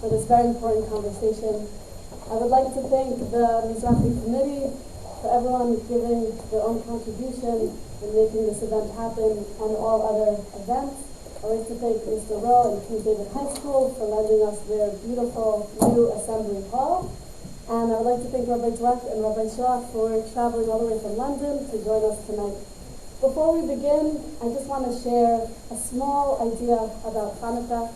for this very important conversation. I would like to thank the Mizrahi Committee for everyone giving their own contribution in making this event happen and all other events. I'd like to thank Mr. Rowe and King David High School for lending us their beautiful new assembly hall. And I would like to thank Rabbi Dweck and Rabbi Shaw for traveling all the way from London to join us tonight. Before we begin, I just want to share a small idea about Chanuka.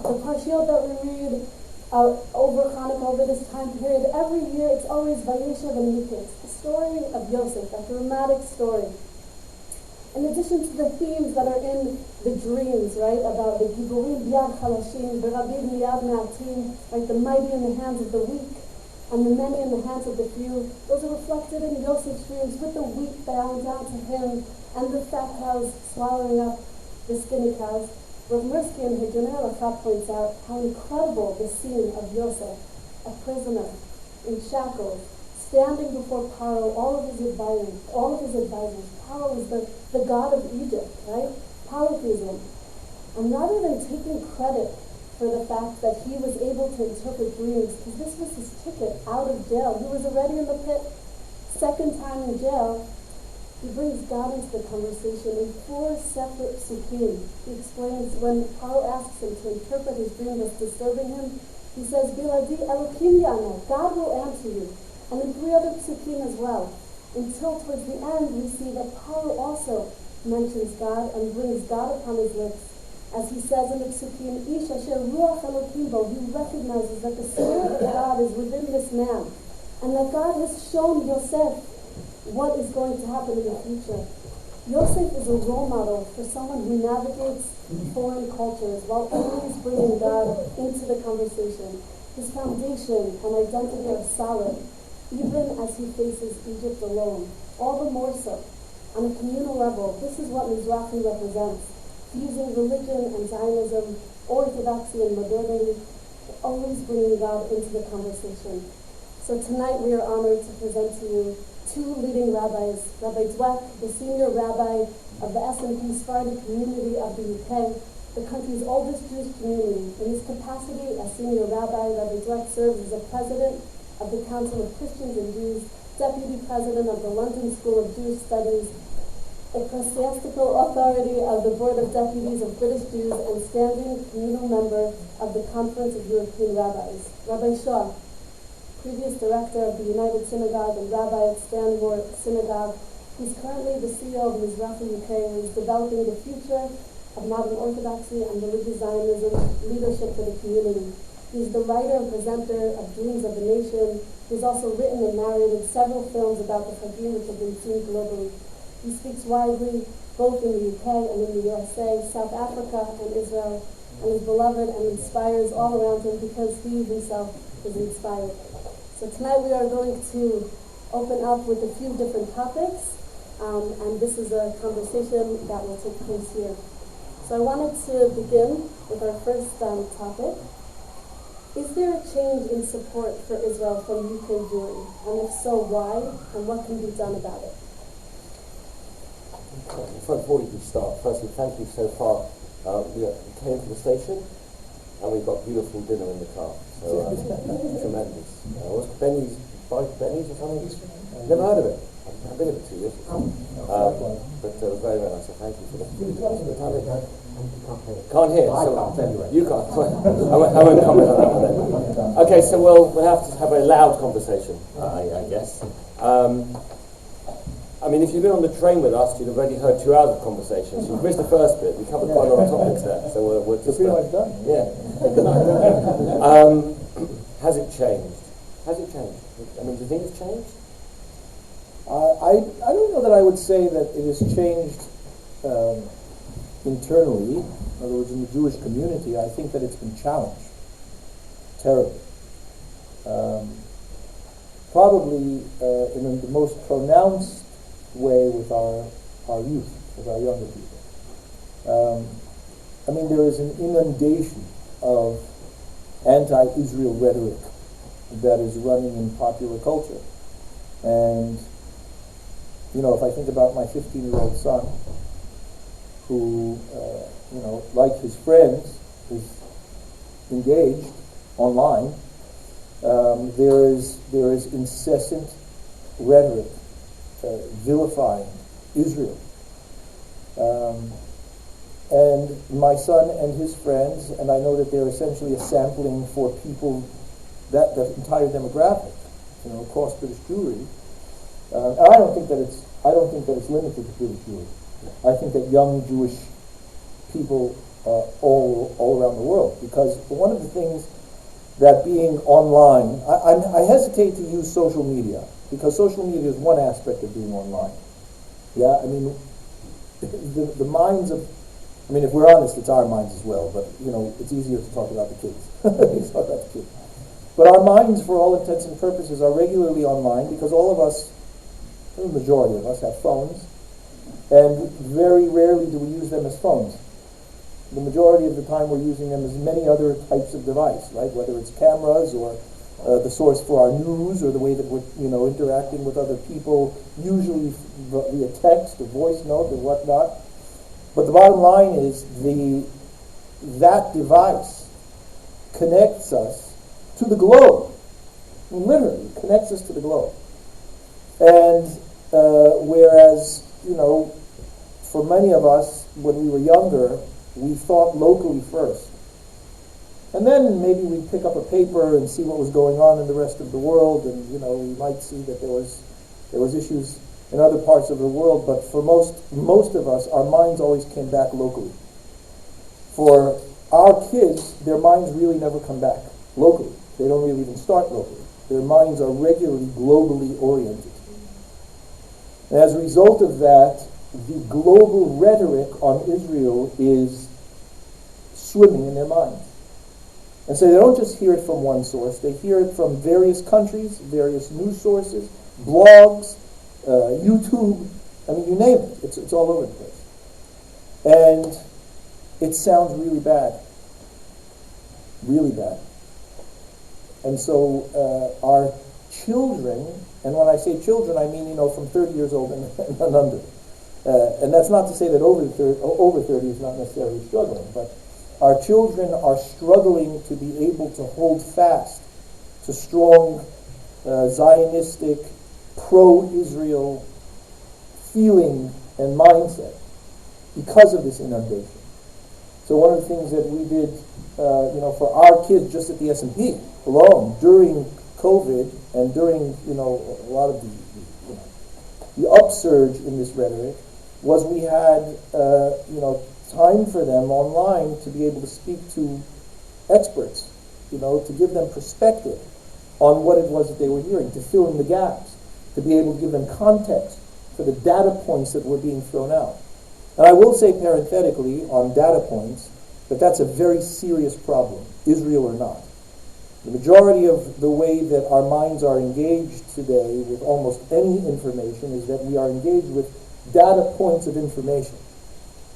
The parshiot that we read over Chanuka, over this time period, every year it's always Vayeshev and Miketz, the story of Yosef, a dramatic story. In addition to the themes that are in the dreams, right, about the Giburim B'yad Chalashim, the Rabbi Miyad Ma'atim, like the mighty in the hands of the weak, and the many in the hands of the few, those are reflected in Yosef's dreams with the wheat bowing down to him and the fat cows swallowing up the skinny cows. Rav Mirsky in Hidronei Halacha points out how incredible the scene of Yosef, a prisoner, in shackles, standing before Paro, all of his advisors. Paro is the god of Egypt, right? Polytheism. And rather than taking credit for the fact that he was able to interpret dreams, because this was his ticket out of jail. He was already in the pit, second time in jail. He brings God into the conversation in 4 separate psukim. He explains when Paro asks him to interpret his dream that's disturbing him, he says, Biladi Elokim Yana, God will answer you. And in 3 other psukim as well. Until towards the end, we see that Paro also mentions God and brings God upon his lips. As he says in the Psukim, Ish Asher Ruach Elokim Bo, he recognizes that the Spirit of God is within this man, and that God has shown Yosef what is going to happen in the future. Yosef is a role model for someone who navigates foreign cultures while always bringing God into the conversation. His foundation and identity are solid, even as he faces Egypt alone. All the more so. On a communal level, this is what Mizrahi represents. Using religion and Zionism, orthodoxy and modernity, always bringing God into the conversation. So tonight we are honored to present to you 2 leading rabbis, Rabbi Dweck, the senior rabbi of the S&P Sephardi community of the UK, the country's oldest Jewish community. In his capacity as senior rabbi, Rabbi Dweck serves as the president of the Council of Christians and Jews, deputy president of the London School of Jewish Studies, ecclesiastical authority of the Board of Deputies of British Jews, and standing communal member of the Conference of European Rabbis. Rabbi Shaw, previous director of the United Synagogue and rabbi at Stanmore Synagogue, he's currently the CEO of Mizrahi UK, who is developing the future of modern orthodoxy and religious Zionism leadership for the community. He's the writer and presenter of Dreams of the Nation. He's also written and narrated several films about the Chagim which have been seen globally. He speaks widely, both in the UK and in the USA, South Africa and Israel, and is beloved and inspires all around him because he himself is inspired. So tonight we are going to open up with a few different topics, and this is a conversation that will take place here. So I wanted to begin with our first topic. Is there a change in support for Israel from UK Jewry? And if so, why? And what can be done about it? Before we start, firstly, thank you so far. We came to the station and we've got beautiful dinner in the car. So tremendous. What's Benny's or something? Never heard of it. I've been here for 2 years. But it was very, very nice. So thank you for the hospitality. Can't hear. So you can't. I won't comment on that one then. Okay, so we'll have to have a loud conversation, I guess. I mean, if you've been on the train with us, you've already heard 2 hours of conversations. You've missed the first bit. We covered quite a lot of topics there. So we're just... pretty much done. Yeah. Has it changed? Has it changed? I mean, do you think it's changed? I don't know that I would say that it has changed internally. In other words, in the Jewish community, I think that it's been challenged terribly. Probably in the most pronounced way with our youth, with our younger people. I mean, there is an inundation of anti-Israel rhetoric that is running in popular culture. And, you know, if I think about my 15-year-old son, who, like his friends, is engaged online, there is incessant rhetoric vilifying Israel. And my son and his friends, and I know that they're essentially a sampling for people, that the entire demographic, across British Jewry. And I don't think that it's limited to British Jewry. I think that young Jewish people all around the world, because one of the things that being online, I hesitate to use social media, because social media is one aspect of being online. Yeah, I mean, the minds of, I mean, if we're honest, it's our minds as well, but, it's easier to talk about the kids. But our minds, for all intents and purposes, are regularly online because all of us, the majority of us, have phones, and very rarely do we use them as phones. The majority of the time we're using them as many other types of device, right? Whether it's cameras or the source for our news, or the way that we're, interacting with other people, usually via text or voice note or whatnot. But the bottom line is that device connects us to the globe. Literally connects us to the globe. And whereas, for many of us, when we were younger, we thought locally first. And then maybe we'd pick up a paper and see what was going on in the rest of the world, and we might see that there was issues in other parts of the world, but for most of us, our minds always came back locally. For our kids, their minds really never come back locally. They don't really even start locally. Their minds are regularly globally oriented. And as a result of that, the global rhetoric on Israel is swimming in their minds. And so they don't just hear it from one source, they hear it from various countries, various news sources, blogs, YouTube, I mean, you name it. It's all over the place. And it sounds really bad. Really bad. And so our children, and when I say children, I mean, from 30 years old and under. And that's not to say that over 30 is not necessarily struggling, but our children are struggling to be able to hold fast to strong Zionistic, pro-Israel feeling and mindset because of this inundation. So one of the things that we did, for our kids just at the S&P alone during COVID and during, a lot of the upsurge in this rhetoric, was we had, time for them online to be able to speak to experts, to give them perspective on what it was that they were hearing, to fill in the gaps, to be able to give them context for the data points that were being thrown out. And I will say parenthetically on data points that that's a very serious problem, Israel or not. The majority of the way that our minds are engaged today with almost any information is that we are engaged with data points of information.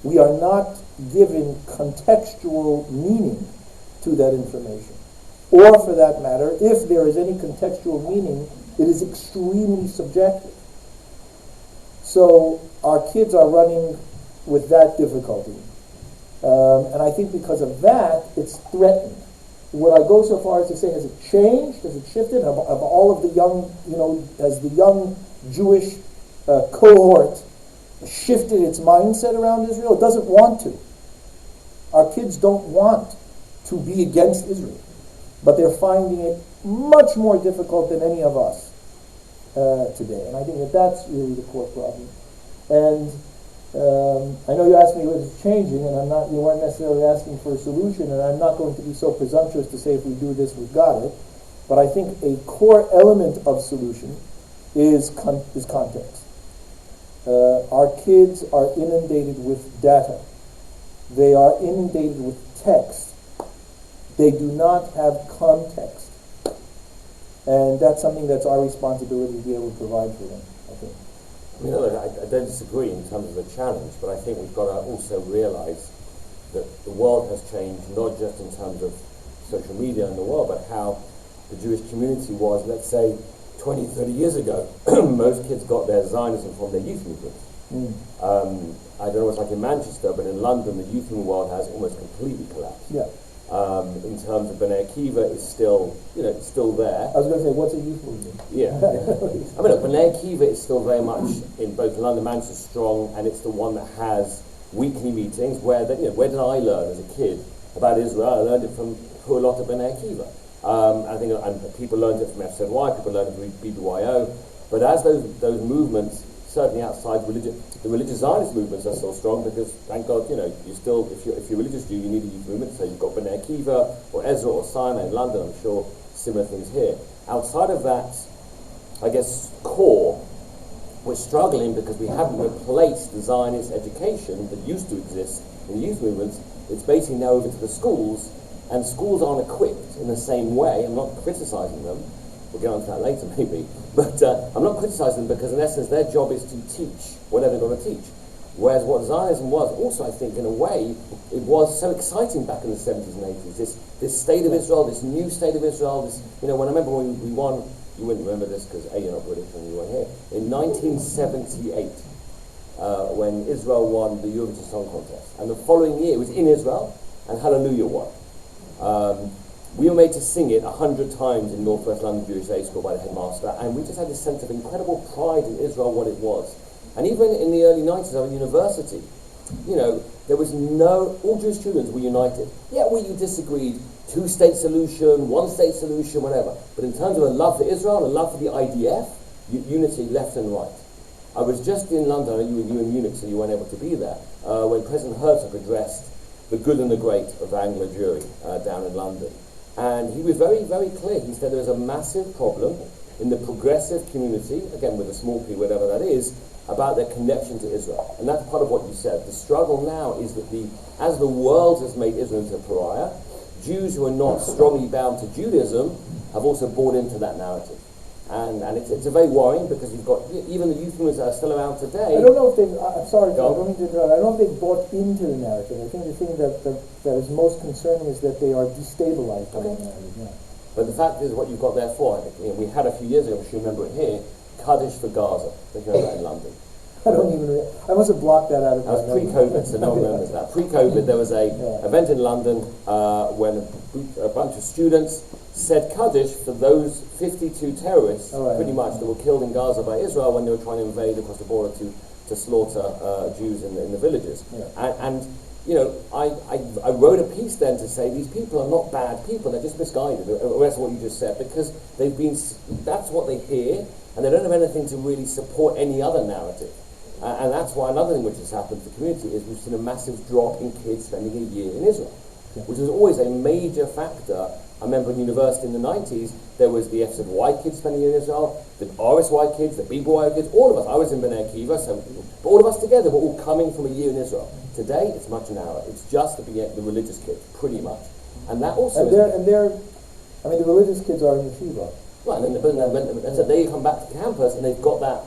We are not given contextual meaning to that information. Or for that matter, if there is any contextual meaning, it is extremely subjective. So our kids are running with that difficulty. And I think because of that, it's threatened. Would I go so far as to say, has it changed? Has it shifted? Have all of the young, has the young Jewish cohort shifted its mindset around Israel? It doesn't want to. Our kids don't want to be against Israel. But they're finding it much more difficult than any of us today. And I think that that's really the core problem. And I know you asked me what is changing, and you weren't necessarily asking for a solution, and I'm not going to be so presumptuous to say if we do this, we've got it. But I think a core element of solution is context. Our kids are inundated with data. They are inundated with text. They do not have context. And that's something that's our responsibility to be able to provide for them, I think. I don't disagree in terms of the challenge, but I think we've got to also realize that the world has changed, not just in terms of social media in the world, but how the Jewish community was, let's say, 20, 30 years ago. Most kids got their Zionism from their youth movements. I don't know what it's like in Manchester, but in London, the youth movement world has almost completely collapsed. Yeah. in terms of B'nai Akiva is still, it's still there. I was going to say, what's a youth movement? Yeah. I mean, look, B'nai Akiva is still very much in both London, Manchester strong, and it's the one that has weekly meetings where where did I learn as a kid about Israel? I learned it from a lot of B'nai Akiva. I think people learned it from FZY, people learned it from BBYO, but as those movements, certainly outside the religious Zionist movements are still strong because, thank God, you still, if you're religious Jew, you need a youth movement. So you've got B'nai Akiva or Ezra or Sinai in London. I'm sure similar things here. Outside of that, I guess, core, we're struggling because we haven't replaced the Zionist education that used to exist in the youth movements. It's basically now over to the schools, and schools aren't equipped in the same way. I'm not criticizing them. We'll get on to that later, maybe. But I'm not criticizing them because, in essence, their job is to teach whatever they're going to teach. Whereas what Zionism was, also, I think, in a way, it was so exciting back in the 70s and 80s. This state of Israel, this new state of Israel, when I remember when we won, you wouldn't remember this because, A, you're not British and you weren't here, in 1978, when Israel won the Eurovision Song Contest. And the following year, it was in Israel, and Hallelujah won. We were made to sing it 100 times in Northwest London Jewish Day School by the headmaster, and we just had this sense of incredible pride in Israel, what it was. And even in the early 90s at university, there was all Jewish students were united. Yeah, you disagreed, two-state solution, one-state solution, whatever. But in terms of a love for Israel, a love for the IDF, unity left and right. I was just in London, you were in Munich, so you weren't able to be there, when President Herzog addressed the good and the great of Anglo Jewry down in London. And he was very, very clear. He said there is a massive problem in the progressive community, again with a small p, whatever that is, about their connection to Israel. And that's part of what you said. The struggle now is that as the world has made Israel into a pariah, Jews who are not strongly bound to Judaism have also bought into that narrative. And it's a very worrying because you've got even the youth movements that are still around today. I don't know if I'm sorry, I don't mean to interrupt. I don't know if they've bought into the narrative. I think the thing that is most concerning is that they are destabilized by the narrative. Yeah. But the fact is, what you've got there for, I think, we had a few years ago, if you remember it here, Kaddish for Gaza. I think you remember that in London. I must have blocked that out of my memory. That was pre-COVID, so no one remembers that. Pre-COVID, there was a event in London when a bunch of students said Kaddish for those 52 terrorists, pretty much, that were killed in Gaza by Israel when they were trying to invade across the border to slaughter Jews in the villages. Yeah. And I wrote a piece then to say these people are not bad people, they're just misguided. That's what you just said, because that's what they hear, and they don't have anything to really support any other narrative. And that's why another thing which has happened to the community is we've seen a massive drop in kids spending a year in Israel, which was always a major factor. I remember in university in the 90s, there was the FZY kids spending a year in Israel, the RSY kids, the BBY kids, all of us. I was in B'nai Akiva, so all of us together were all coming from a year in Israel. Today, it's much narrower. It's just the religious kids, pretty much. And that also the religious kids are in yeshiva. Right, and so they come back to campus and they've got that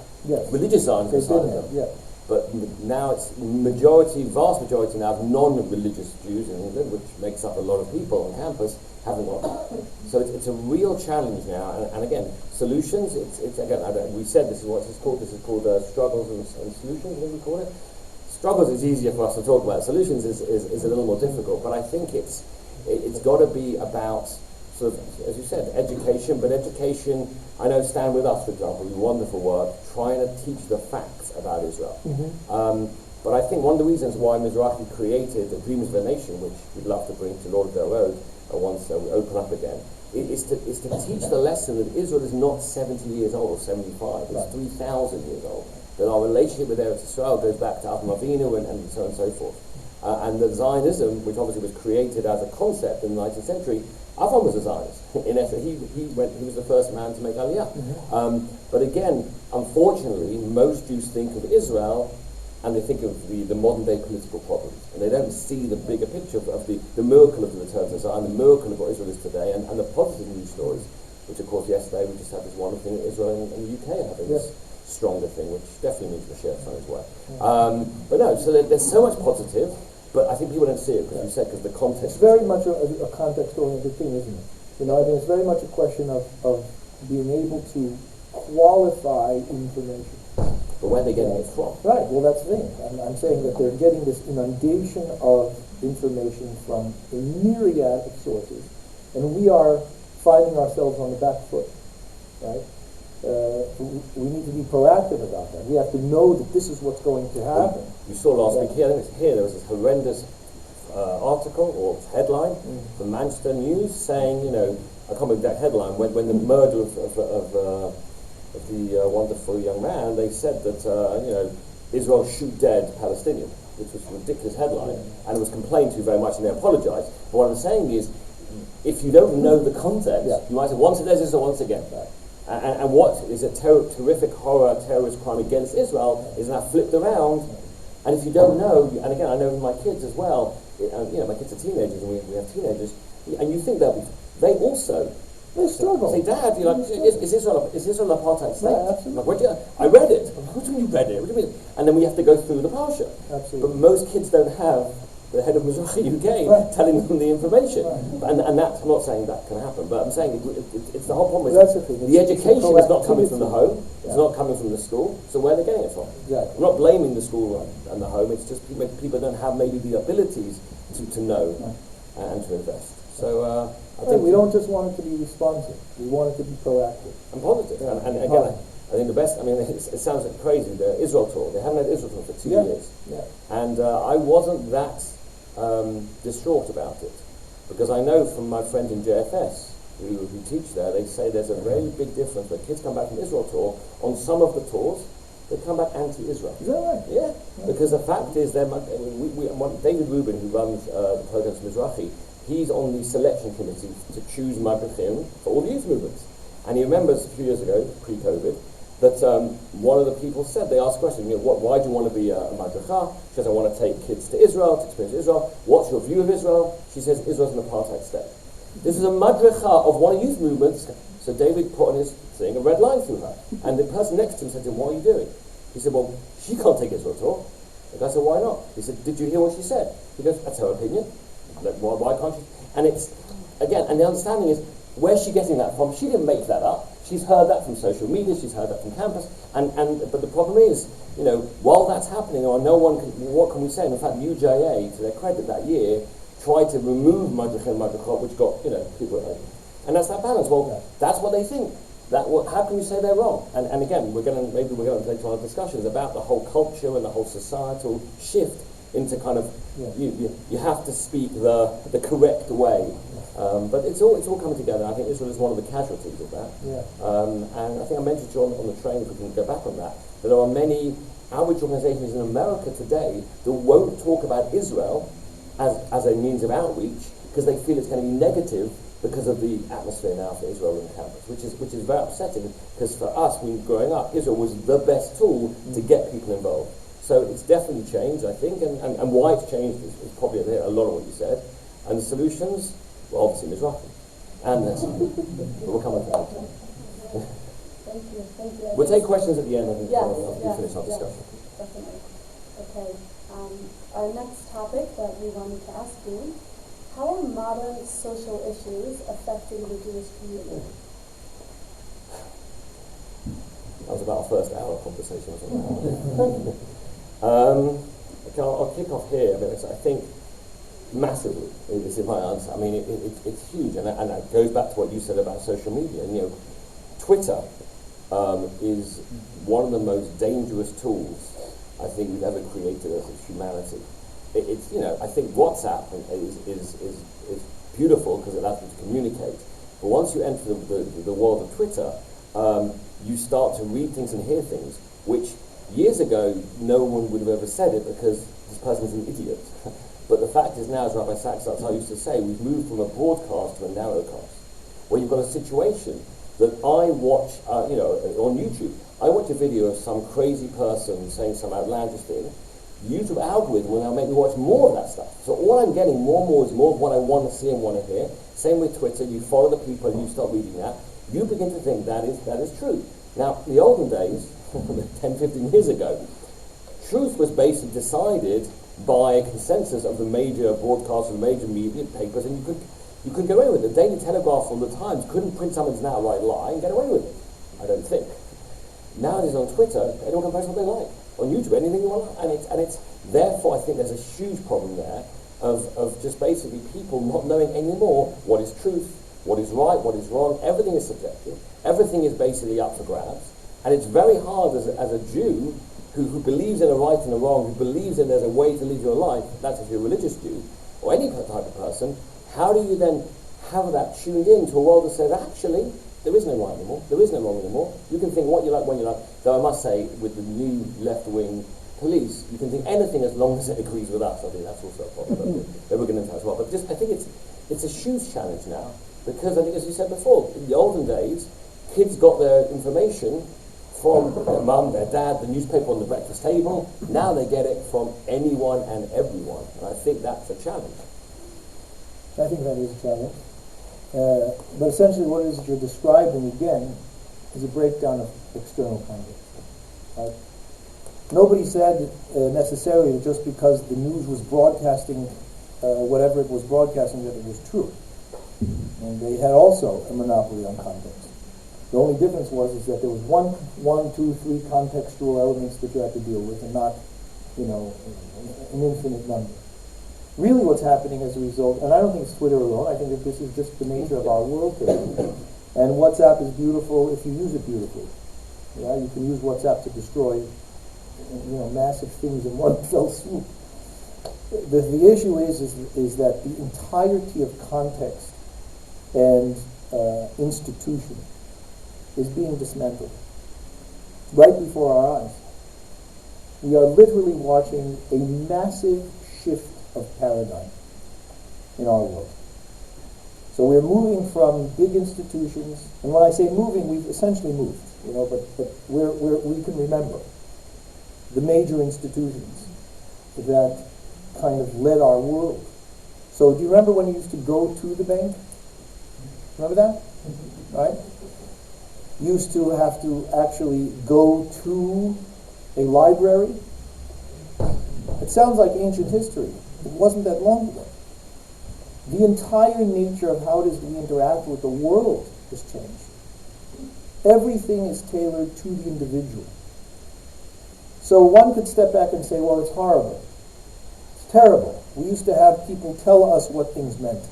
religious side inside of them. Yeah. But now it's vast majority now of non-religious Jews in England, which makes up a lot of people on campus, haven't got that. So it's a real challenge now. And again, solutions, we said this is what it's called. This is called struggles and solutions, what do we call it? Struggles is easier for us to talk about. Solutions is a little more difficult. But I think it's got to be about, sort of, as you said, education. But education, I know Stand With Us, for example, do wonderful work trying to teach the facts about Israel. Mm-hmm. But I think one of the reasons why Mizrahi created the Dreams of a Nation, which we'd love to bring to Lauderdale Road once we open up again, is to teach the lesson that Israel is not 70 years old or 75, it's 3,000 years old. That our relationship with Eretz Israel goes back to Avram Avinu and so on and so forth. And that Zionism, which obviously was created as a concept in the 19th century, Avram was a Zionist. In essence, he was the first man to make Aliyah. Mm-hmm. But again, unfortunately, most Jews think of Israel and they think of the modern day political problems. And they don't see the bigger picture of the miracle of the return to Zion, the miracle of what Israel is today, and the positive news stories, which of course yesterday we just had this wonderful thing that Israel and the UK having this stronger thing, which definitely means Mashiach's on his way. But no, so there's so much positive, but I think people don't see it because you said, because the context... It's very much a context-oriented thing, isn't it? I think it's very much a question of being able to qualify information. But where are they getting it from? Right, well that's the thing. I'm saying that they're getting this inundation of information from a myriad of sources, and we are finding ourselves on the back foot, right? We need to be proactive about that. We have to know that this is what's going to happen. You saw last week here, I think it's here, there was this horrendous article or headline from Manchester News saying, you know, I can't remember that headline, when the murder of the wonderful young man, they said that, you know, Israel shoot dead Palestinian, which was a ridiculous headline, and it was complained to very much, and they apologised. But what I'm saying is, if you don't know the context, you might say once there's Israel, once again. And what is a terrific horror terrorist crime against Israel is now flipped around. And if you don't know, and again, I know with my kids as well, you know, my kids are teenagers, and we have teenagers, and you think they also struggle. Say, Dad, you know, is Israel an apartheid state? Yeah, absolutely. Like, I read it. What do you mean you read it? What do you mean? And then we have to go through the parsha. Absolutely. But most kids don't have the head of Mizrahi UK telling them the information. And that's, I'm not saying that can happen, but I'm saying it's the whole problem. The education is not coming from the home, it's not coming from the school, so where are they getting it from? Exactly. I'm not blaming the school and the home, it's just people don't have maybe the abilities to know and to invest. So I think we don't just want it to be responsive, we want it to be proactive. And positive. And again, I think the best, I mean, it sounds like crazy, the Israel tour, they haven't had Israel tour for 2 years. Yeah. And I wasn't that distraught about it, because I know from my friends in JFS who teach there, they say there's a very big difference when kids come back from Israel tour. On some of the tours, they come back anti-Israel. Is that right? Yeah, because the fact is, David Rubin, who runs the programs Mizrahi, he's on the selection committee to choose madrichim for all the youth movements. And he remembers a few years ago, pre-COVID, that one of the people said, they asked a question, you know, why do you want to be a madricha? She says, I want to take kids to Israel, to experience Israel. What's your view of Israel? She says, Israel's an apartheid state. This is a madricha of one of youth movements. So David put on his thing a red line through her. And the person next to him said to him, what are you doing? He said, well, she can't take Israel at all. The guy said, why not? He said, did you hear what she said? He goes, that's her opinion. Why can't she? And it's, again, and the understanding is, where's she getting that from? She didn't make that up. She's heard that from social media, she's heard that from campus, but the problem is, you know, while that's happening, or no one can, what can we say? And in fact, UJA, to their credit that year, tried to remove madrichim and madrichot, which got, you know, people, and that's that balance. Well, that's what they think. How can you say they're wrong? And again, maybe we're going to take to our discussions about the whole culture and the whole societal shift into kind of, you have to speak the correct way. But it's all coming together. I think Israel is one of the casualties of that. And I think I mentioned to you on the train, if we can go back on that, there are many outreach organizations in America today that won't talk about Israel as a means of outreach because they feel it's going to be negative because of the atmosphere now for Israel on campus, which is very upsetting, because for us, when growing up, Israel was the best tool to get people involved. So it's definitely changed, I think, and why it's changed is probably a lot of what you said. And the solutions, well, obviously Mizrahi. And this. But we'll come on to that. Thank you. We'll take questions at the end, I think, Yes, we'll finish our discussion. Definitely. Okay. Our next topic that we wanted to ask you, how are modern social issues affecting the Jewish community? That was about our first hour conversation or something. Okay, I'll kick off here. I mean, I think massively is my answer. I mean, it's huge, and that goes back to what you said about social media. And, you know, Twitter is one of the most dangerous tools I think we've ever created as humanity. It's, you know, I think WhatsApp is beautiful because it allows you to communicate. But once you enter the world of Twitter, you start to read things and hear things which years ago no one would have ever said it because this person's an idiot. But the fact is now, as Rabbi Sachs used to say, we've moved from a broadcast to a narrowcast, where you've got a situation that I watch, you know, on YouTube. I watch a video of some crazy person saying some outlandish thing. YouTube algorithm will now make me watch more of that stuff. So all I'm getting more and more is more of what I want to see and want to hear. Same with Twitter. You follow the people and you start reading that. You begin to think that is true. Now, in the olden days, 10, 15 years ago, truth was basically decided by a consensus of the major broadcasters, major media papers, and you could get away with it. The Daily Telegraph or the Times couldn't print something that's an outright lie and get away with it, I don't think. Nowadays on Twitter, anyone can post what they like. On YouTube, anything you want, and it's therefore I think there's a huge problem there. of just basically people not knowing anymore what is truth, what is right, what is wrong. Everything is subjective. Everything is basically up for grabs. And it's very hard as a Jew who believes in a right and a wrong, who believes that there's a way to live your life, that's if you're a religious Jew, or any type of person, how do you then have that tuned in to a world that says, actually, there is no right anymore, there is no wrong anymore. You can think what you like when you like. Though I must say, with the new left-wing police, you can think anything as long as it agrees with us. I think that's also a problem. But we're going to as well. But I think it's a huge challenge now, because I think, as you said before, in the olden days, kids got their information from their mum, their dad, the newspaper on the breakfast table. Now they get it from anyone and everyone. And I think that's a challenge. I think that is a challenge. But essentially what it is that you're describing, again, is a breakdown of external context. Right? Nobody said necessarily that just because the news was broadcasting whatever it was broadcasting that it was true. And they had also a monopoly on context. The only difference is that there was one, two, three contextual elements that you had to deal with, and not, an infinite number. Really what's happening as a result, and I don't think it's Twitter alone, I think that this is just the nature of our world today. And WhatsApp is beautiful if you use it beautifully. Yeah, you can use WhatsApp to destroy, massive things in one fell swoop. The issue is that the entirety of context and institution is being dismantled right before our eyes. We are literally watching a massive shift of paradigm in our world. So we're moving from big institutions, and when I say moving, we've essentially moved, but we can remember the major institutions that kind of led our world. So do you remember when you used to go to the bank? Remember that? Right? You used to have to actually go to a library. It sounds like ancient history. It wasn't that long ago. The entire nature of how it is we interact with the world has changed. Everything is tailored to the individual. So one could step back and say, well, it's horrible. It's terrible. We used to have people tell us what things meant.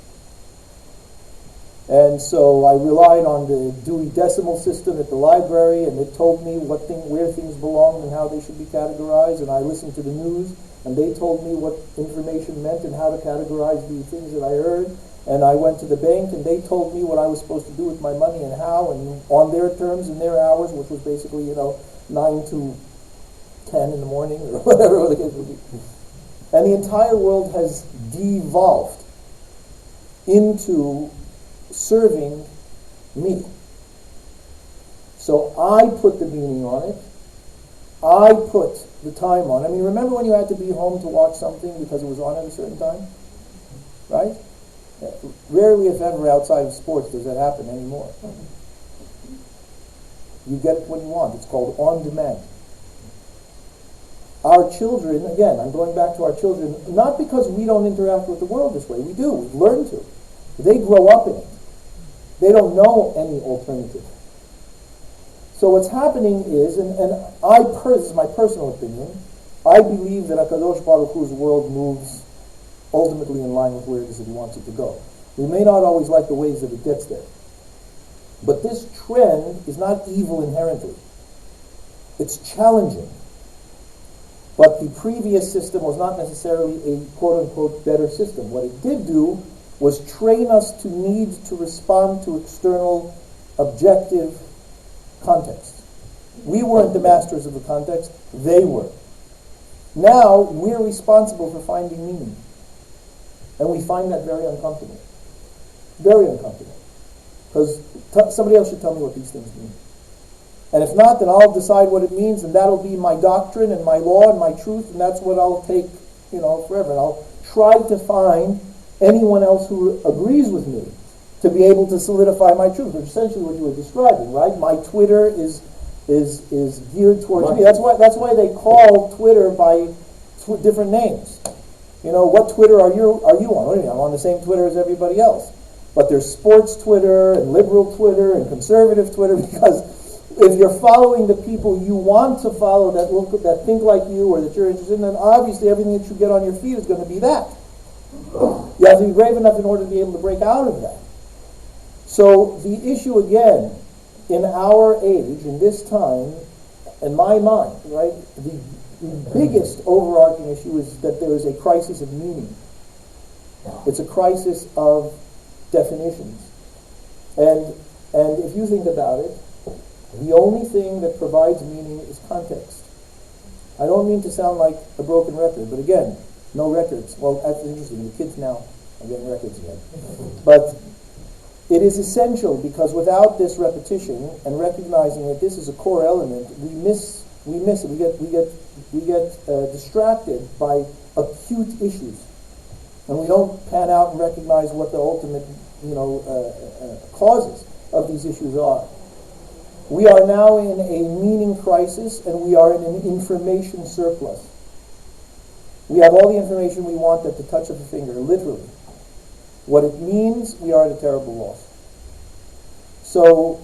And so I relied on the Dewey Decimal System at the library, and it told me where things belonged and how they should be categorized. And I listened to the news, and they told me what information meant and how to categorize the things that I heard. And I went to the bank, and they told me what I was supposed to do with my money and how, and on their terms and their hours, which was basically 9 to 10 in the morning or whatever the case would be. And the entire world has devolved into serving me. So I put the meaning on it. I put the time on it. I mean, remember when you had to be home to watch something because it was on at a certain time? Right? Rarely, if ever, outside of sports does that happen anymore. You get it when you want. It's called on demand. Our children, again, I'm going back to our children, not because we don't interact with the world this way. We do. We've learned to. They grow up in it. They don't know any alternative. So what's happening is, and this is my personal opinion, I believe that HaKadosh Baruch Hu's world moves ultimately in line with where it is that he wants it to go. We may not always like the ways that it gets there. But this trend is not evil inherently. It's challenging. But the previous system was not necessarily a quote-unquote better system. What it did do was train us to need to respond to external, objective context. We weren't the masters of the context, they were. Now, we're responsible for finding meaning. And we find that very uncomfortable. Very uncomfortable. Because somebody else should tell me what these things mean. And if not, then I'll decide what it means, and that'll be my doctrine and my law and my truth, and that's what I'll take, forever. And I'll try to find anyone else who agrees with me to be able to solidify my truth, which is essentially what you were describing, right? My Twitter is geared towards me. That's why they call Twitter by different names. What Twitter are you on? What do you mean? I'm on the same Twitter as everybody else. But there's sports Twitter and liberal Twitter and conservative Twitter, because if you're following the people you want to follow that think like you or that you're interested in, then obviously everything that you get on your feed is going to be that. You have to be brave enough in order to be able to break out of that. So the issue again, in our age, in this time, in my mind, right, the biggest overarching issue is that there is a crisis of meaning. It's a crisis of definitions. And if you think about it, the only thing that provides meaning is context. I don't mean to sound like a broken record, but again, no records. Well, that's interesting. The kids now are getting records again. But it is essential, because without this repetition and recognizing that this is a core element, we miss it. We get distracted by acute issues, and we don't pan out and recognize what the ultimate, causes of these issues are. We are now in a meaning crisis, and we are in an information surplus. We have all the information we want at the touch of a finger, literally. What it means, we are at a terrible loss. So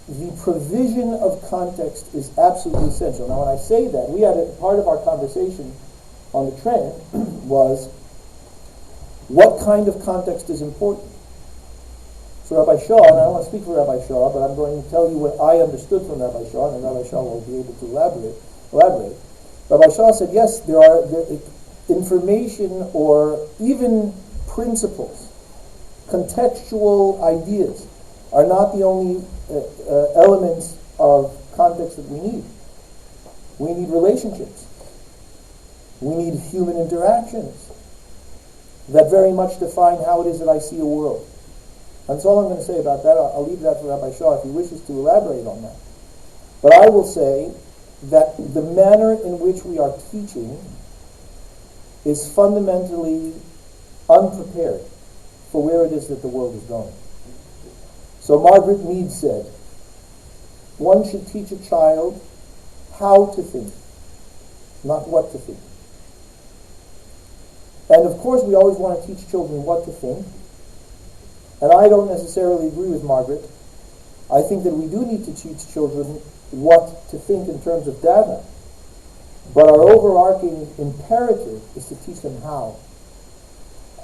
the provision of context is absolutely essential. Now, when I say that, we had a part of our conversation on the train was, what kind of context is important? So Rabbi Shaw, and I don't want to speak for Rabbi Shaw, but I'm going to tell you what I understood from Rabbi Shaw, and Rabbi Shaw will be able to elaborate. Rabbi Shaw said, yes, there are information or even principles, contextual ideas, are not the only elements of context that we need. We need relationships. We need human interactions that very much define how it is that I see a world. That's all I'm going to say about that. I'll leave that for Rabbi Shaw if he wishes to elaborate on that. But I will say that the manner in which we are teaching is fundamentally unprepared for where it is that the world is going. So Margaret Mead said, one should teach a child how to think, not what to think. And of course we always want to teach children what to think. And I don't necessarily agree with Margaret. I think that we do need to teach children what to think in terms of data. But our overarching imperative is to teach them how.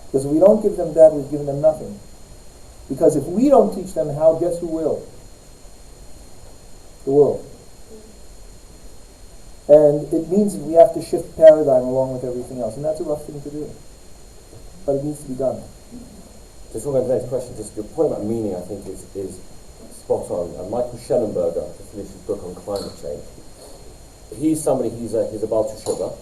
Because if we don't give them that, we've given them nothing. Because if we don't teach them how, guess who will? The world. And it means that we have to shift paradigm along with everything else. And that's a rough thing to do. But it needs to be done. Just on the next question, just your point about meaning, I think, is spot on. And Michael Schellenberger, to finish his book on climate change, he's a Baal Teshuva.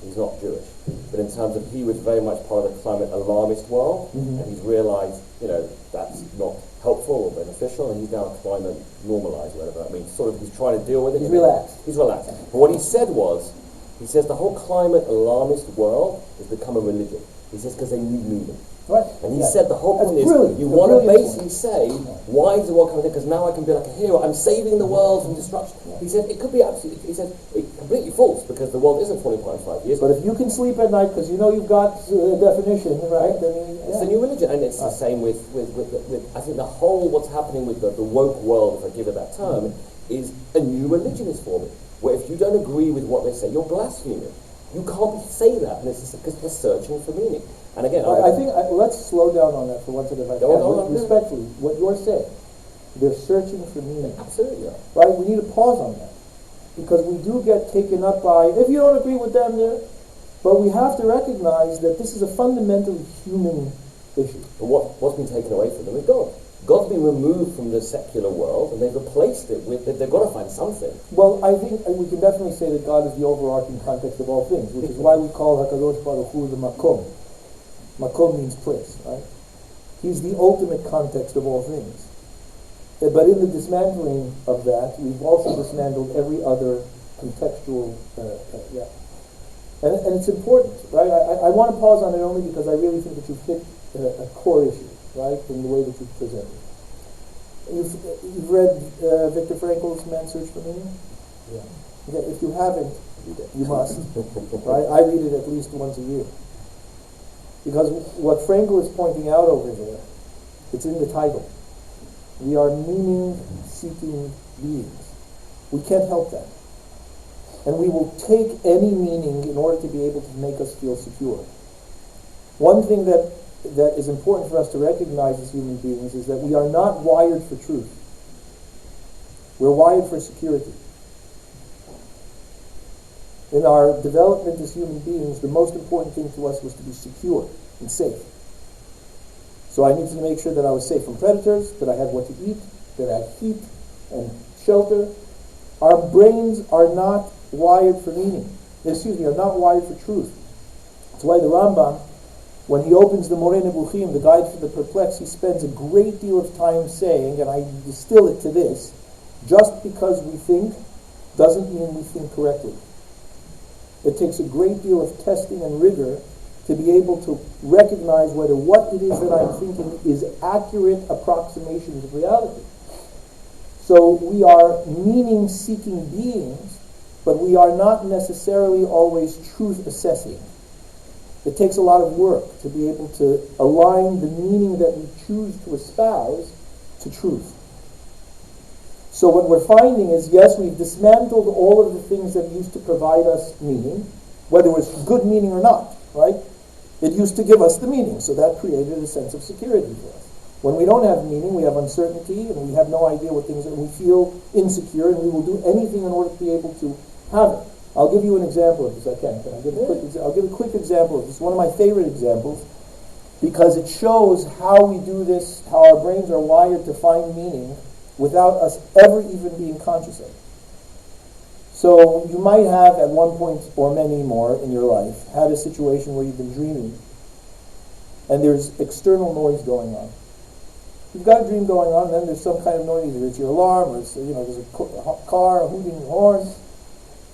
He's not Jewish, but in terms of, he was very much part of the climate alarmist world, and he's realised, that's not helpful or beneficial, and he's now climate normalised, whatever that means. Sort of, he's trying to deal with it. He's relaxed. He's relaxed. But what he said was, he says the whole climate alarmist world has become a religion. He says because they need meaning. Right. And he said the whole point is, you want to basically say, why is the world coming in? Because now I can be like a hero. I'm saving the world from destruction. He said it could be absolutely, he said, completely false, because the world isn't falling apart in 5 years. But if you can sleep at night because you know you've got a definition, right? Then it's a new religion, and it's the same with I think the whole, what's happening with the woke world, if I give it that term, is a new religion is forming, where if you don't agree with what they say, you're blaspheming. You can't say that, and it's because they're searching for meaning. And again, I think let's slow down on that for once if I can. Respectfully, what you're saying, they're searching for meaning. Absolutely. Right? We need to pause on that. Because we do get taken up by, if you don't agree with them, but we have to recognize that this is a fundamentally human issue. But what's been taken away from them is God. God's been removed from the secular world, and they've replaced it with, they've got to find something. Well, I think we can definitely say that God is the overarching context of all things, which is why we call HaKadosh Baruch Hu the Makom. Makom means place, right? He's the ultimate context of all things. But in the dismantling of that, we've also dismantled every other contextual, And it's important, right? I want to pause on it only because I really think that you've hit a core issue, right, in the way that you've presented. You've read Viktor Frankl's Man's Search for Meaning? Yeah. Okay, if you haven't, you must, right? I read it at least once a year. Because what Frankl is pointing out over there, it's in the title. We are meaning-seeking beings. We can't help that. And we will take any meaning in order to be able to make us feel secure. One thing that is important for us to recognize as human beings is that we are not wired for truth. We're wired for security. In our development as human beings, the most important thing to us was to be secure and safe. So I needed to make sure that I was safe from predators, that I had what to eat, that I had heat and shelter. Our brains are not wired for meaning. Are not wired for truth. That's why the Rambam, when he opens the Moreh Nebuchim, the Guide for the Perplexed, he spends a great deal of time saying, and I distill it to this, just because we think doesn't mean we think correctly. It takes a great deal of testing and rigor to be able to recognize whether what it is that I'm thinking is accurate approximations of reality. So we are meaning-seeking beings, but we are not necessarily always truth-assessing. It takes a lot of work to be able to align the meaning that we choose to espouse to truth. So what we're finding is, yes, we've dismantled all of the things that used to provide us meaning, whether it was good meaning or not, right? It used to give us the meaning, so that created a sense of security for us. When we don't have meaning, we have uncertainty, and we have no idea what things are, and we feel insecure, and we will do anything in order to be able to have it. I'll give you an example of this, Can I give I'll give a quick example of this, one of my favorite examples, because it shows how we do this, how our brains are wired to find meaning without us ever even being conscious of it. So you might have, at one point or many more in your life, had a situation where you've been dreaming, and there's external noise going on. You've got a dream going on, and then there's some kind of noise. Either it's your alarm, or it's, there's a car, a hooting horn,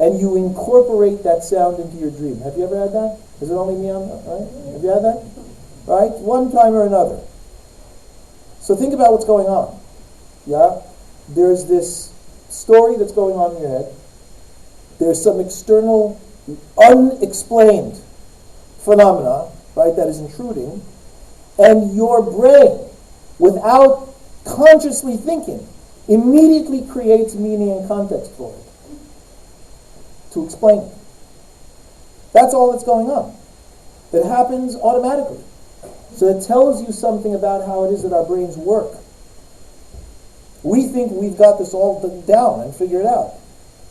and you incorporate that sound into your dream. Have you ever had that? Is it only me on that? Right? Have you had that? Right? One time or another. So think about what's going on. Yeah? There's this story that's going on in your head. There's some external, unexplained phenomena, right, that is intruding, and your brain, without consciously thinking, immediately creates meaning and context for it to explain it. That's all that's going on. It happens automatically. So it tells you something about how it is that our brains work. We think we've got this all down and figured out.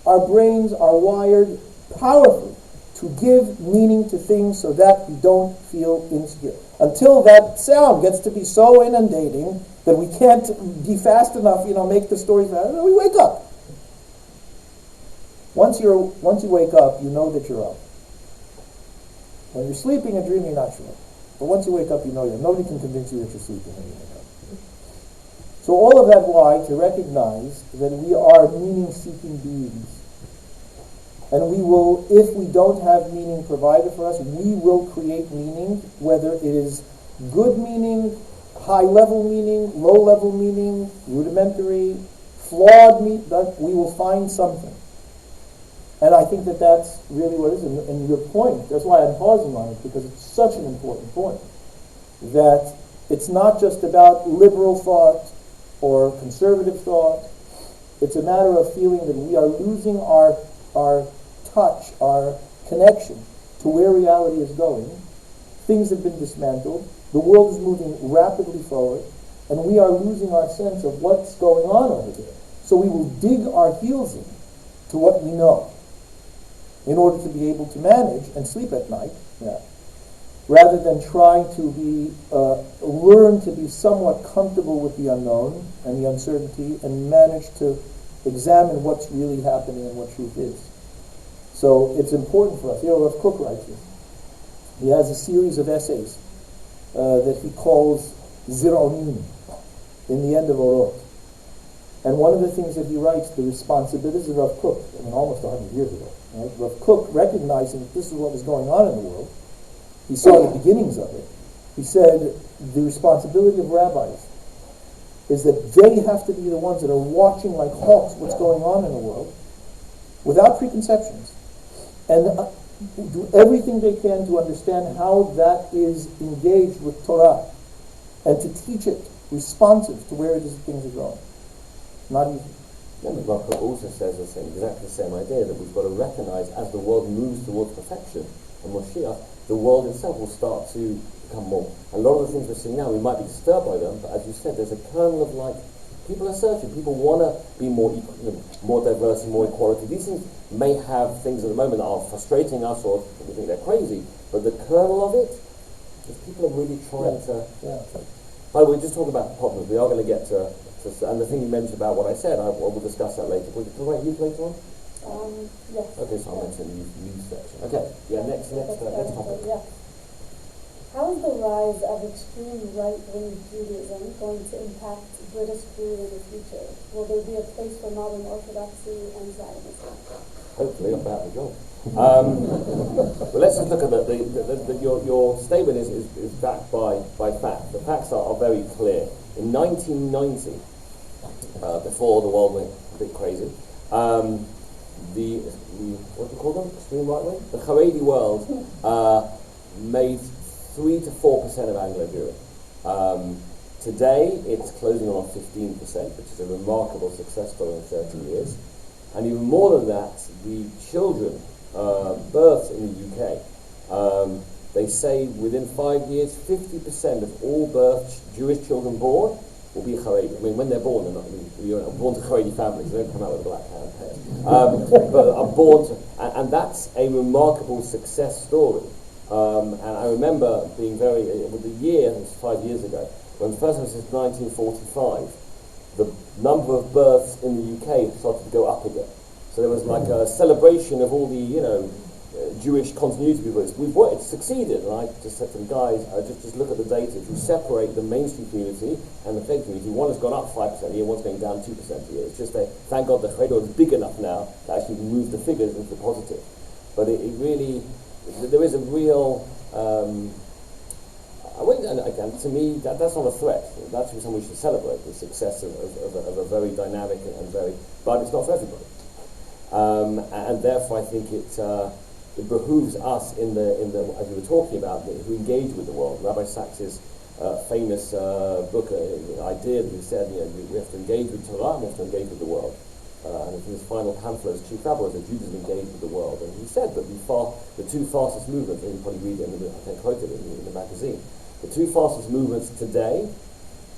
Our brains are wired powerfully to give meaning to things so that we don't feel insecure. Until that sound gets to be so inundating that we can't be fast enough, make the story fast, we wake up. Once you wake up, you know that you're up. When you're sleeping and dreaming, you're not sure. But once you wake up, you know you're. Nobody can convince you that you're sleeping when you wake up. So all of that why to recognize that we are meaning-seeking beings. And we will, if we don't have meaning provided for us, we will create meaning, whether it is good meaning, high-level meaning, low-level meaning, rudimentary, flawed meaning, we will find something. And I think that that's really what it is. And your point, that's why I'm pausing on it, because it's such an important point, that it's not just about liberal thought or conservative thought. It's a matter of feeling that we are losing our touch, our connection to where reality is going. Things have been dismantled. The world is moving rapidly forward, and we are losing our sense of what's going on over there. So we will dig our heels in to what we know in order to be able to manage and sleep at night, rather than trying to learn to be somewhat comfortable with the unknown and the uncertainty and manage to examine what's really happening and what truth is. So it's important for us. Rav Kook writes this. He has a series of essays that he calls Zironim in the end of Orot. And one of the things that he writes, the responsibilities of Rav Kook, almost 100 years ago, right? Rav Kook, recognizing that this is what was going on in the world, he saw the beginnings of it. He said the responsibility of rabbis is that they have to be the ones that are watching like hawks what's going on in the world without preconceptions and do everything they can to understand how that is engaged with Torah and to teach it responsive to where it is things are going. Not easy. And the Rabbi also says exactly the same idea, that we've got to recognize as the world moves towards perfection and Moshiach, the world itself will start to become more. A lot of the things we're seeing now, we might be disturbed by them, but as you said, there's a kernel of like, people are searching, people want to be more equal, more diverse and more equality. These things may have things at the moment that are frustrating us or we think they're crazy, but the kernel of it is people are really trying to... By the way, just talk about problems. We are going to get to and the thing you mentioned about what I said, we'll discuss that later. Will you talk about youth later on? Yes. Okay, so I'll mention the youth section. Okay, yeah, next topic. Yeah. How is the rise of extreme right-wing Judaism going to impact British Jewry in the future? Will there be a place for modern Orthodoxy and Zionism? Hopefully, I'm about the job. Well, let's just look at your statement is backed by facts. The facts are very clear. In 1990, before the world went a bit crazy, the what do you call them? Extreme right wing? The Haredi world made 3 to 4% of Anglo-Jewry. Today, it's closing on 15%, which is a remarkable success story in 30 years. And even more than that, the children births in the UK, they say within 5 years, 50% of all Jewish children born will be Haredi. I mean, when they're born, they're not born to Haredi families. They don't come out with a black hair, but are born to, and that's a remarkable success story. And I remember being with the year, it was 5 years ago, when first it was since 1945, the number of births in the UK started to go up again. So there was like a celebration of all the, Jewish continuity people. It's succeeded, and I just said to them, guys, just look at the data. If you separate the mainstream community and the faith community, one has gone up 5% a year, one's going down 2% a year. It's just thank God the Chedor is big enough now to actually move the figures into the positive. But it really, there is a real, to me, that's not a threat. That's something we should celebrate, the success of a very dynamic and but it's not for everybody. And therefore I think it behooves us in the as you were talking about, who engage with the world. Rabbi Sachs's famous book, idea that he said, we have to engage with Torah and we have to engage with the world. And in his final pamphlet as chief rabbi was that Judaism engaged with the world. And he said that the two fastest movements, and you probably read it I can quote it in the magazine, the two fastest movements today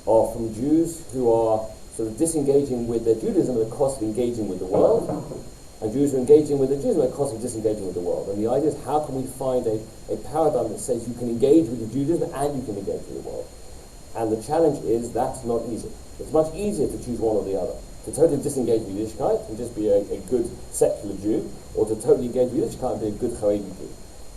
are from Jews who are sort of disengaging with their Judaism at the cost of engaging with the world, and Jews who are engaging with their Judaism at the cost of disengaging with the world. And the idea is, how can we find a paradigm that says you can engage with your Judaism and you can engage with the world? And the challenge is, that's not easy. It's much easier to choose one or the other. To totally disengage with Yiddishkeit and just be a good secular Jew, or to totally engage with Yiddishkeit and be a good Haredi Jew.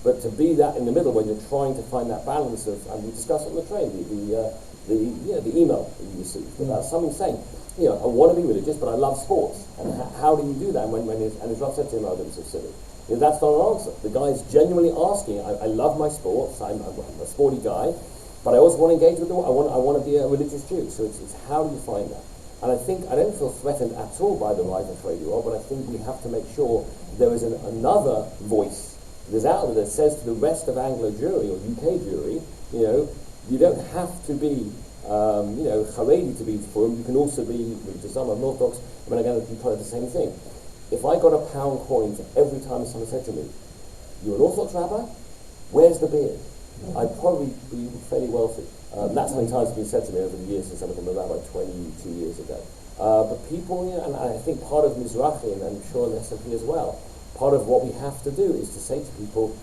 But to be that in the middle when you're trying to find that balance of, and we discussed it on the train, the email that you received about something saying, I want to be religious, but I love sports. And how do you do that? And his Rav said to him, it's so silly. That's not an answer. The guy's genuinely asking, I love my sports, I'm a sporty guy, but I also want to engage with the world. I want to be a religious Jew. So it's how do you find that? And I don't feel threatened at all by the rise of Haredi world, but I think we have to make sure there is another voice that is out there that says to the rest of Anglo Jewry or UK Jewry, you don't have to be, Haredi to be for them. You can also be religious. I'm an Orthodox. I mean, again, you probably the same thing. If I got a pound coin for every time someone said to me, "You're an Orthodox rabbi? Where's the beard?" I'd probably be fairly wealthy. That's how many times it's been said to me over the years since I became a rabbi 22 years ago. But people, and I think part of Mizrahi, and I'm sure in SFP as well, part of what we have to do is to say to people,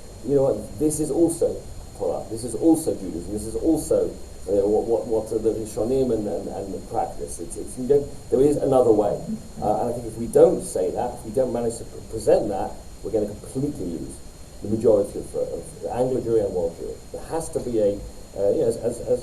this is also Torah, this is also Judaism, this is also what the Rishonim and the practice. There is another way. And I think if we don't say that, if we don't manage to present that, we're going to completely lose the majority of Anglo Jewry and world Jewry. There has to be as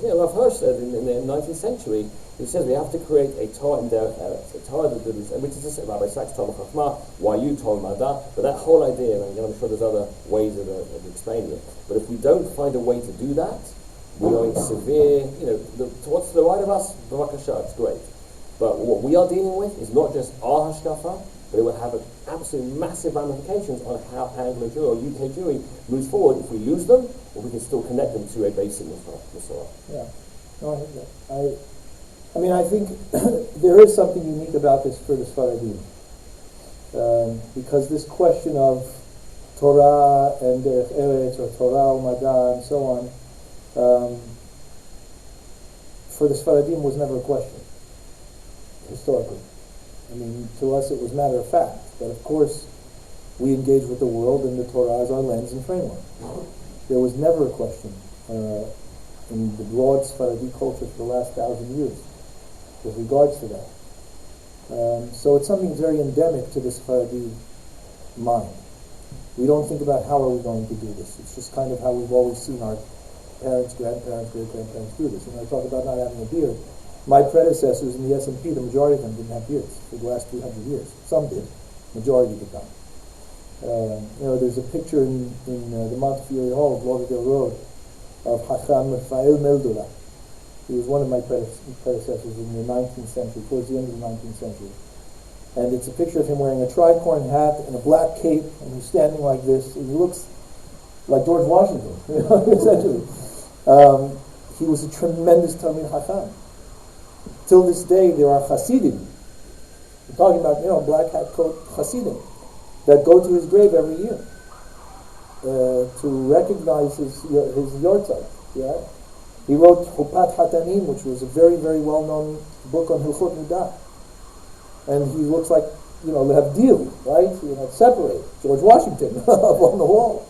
Rav Hirsch said in the 19th century, he says we have to create a Torah in Derech Eretz, a Torah that is, which is just Rabbi Sachs, Torah Chachma, YU, Torah Madar, but that whole idea, and I'm sure there's other ways of explaining it, but if we don't find a way to do that, we are in severe, what's to the right of us, B'vakasha, it's great. But what we are dealing with is not just our hashkafa, but it will have absolutely massive ramifications on how Anglo Jewry or UK Jewry moves forward if we lose them, or we can still connect them to a basic Masorah. Yeah, no, I think that. I think there is something unique about this for the Sfaradim, because this question of Torah and Derech Eretz or Torah U'Madah and so on for the Sfaradim was never a question, historically. I mean, to us it was matter of fact. But of course, we engage with the world and the Torah as our lens and framework. There was never a question in the broad Sephardi culture for the last 1,000 years with regards to that. So it's something very endemic to the Sephardi mind. We don't think about how are we going to do this. It's just kind of how we've always seen our parents, grandparents, great-grandparents do this. And I talk about not having a beard. My predecessors in the S&P, the majority of them didn't have beards for the last 300 years. Some did. Majority did not. There's a picture in the Montefiore Hall of Lauderdale Road of Hacham Raphael Meldula. He was one of my predecessors in the 19th century, towards the end of the 19th century. And it's a picture of him wearing a tricorn hat and a black cape, and he's standing like this. And he looks like George Washington, essentially. He was a tremendous Talmid Chacham. Till this day, there are Hasidim. We're talking about, black hat coat Hasidim that go to his grave every year to recognize his yortzeit. Yeah, he wrote Chupat Hatanim, which was a very, very well-known book on Hilchot Nidah, and he looks like Lehavdil, right? Separate George Washington up on the wall.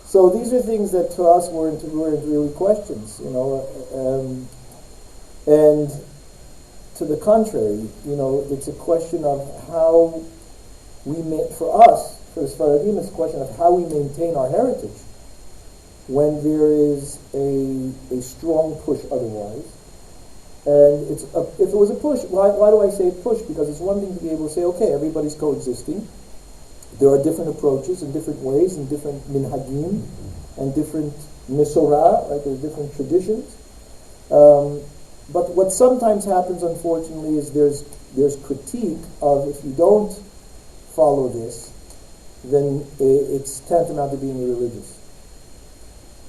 So these are things that to us weren't really questions, and to the contrary, it's a question of how for the Sfaradim, it's a question of how we maintain our heritage when there is a strong push otherwise. And if it was a push, why do I say push? Because it's one thing to be able to say, okay, everybody's coexisting. There are different approaches and different ways and different minhagim and different misorah, right? There's different traditions. But what sometimes happens, unfortunately, is there's critique of if you don't follow this, then it's tantamount to being irreligious.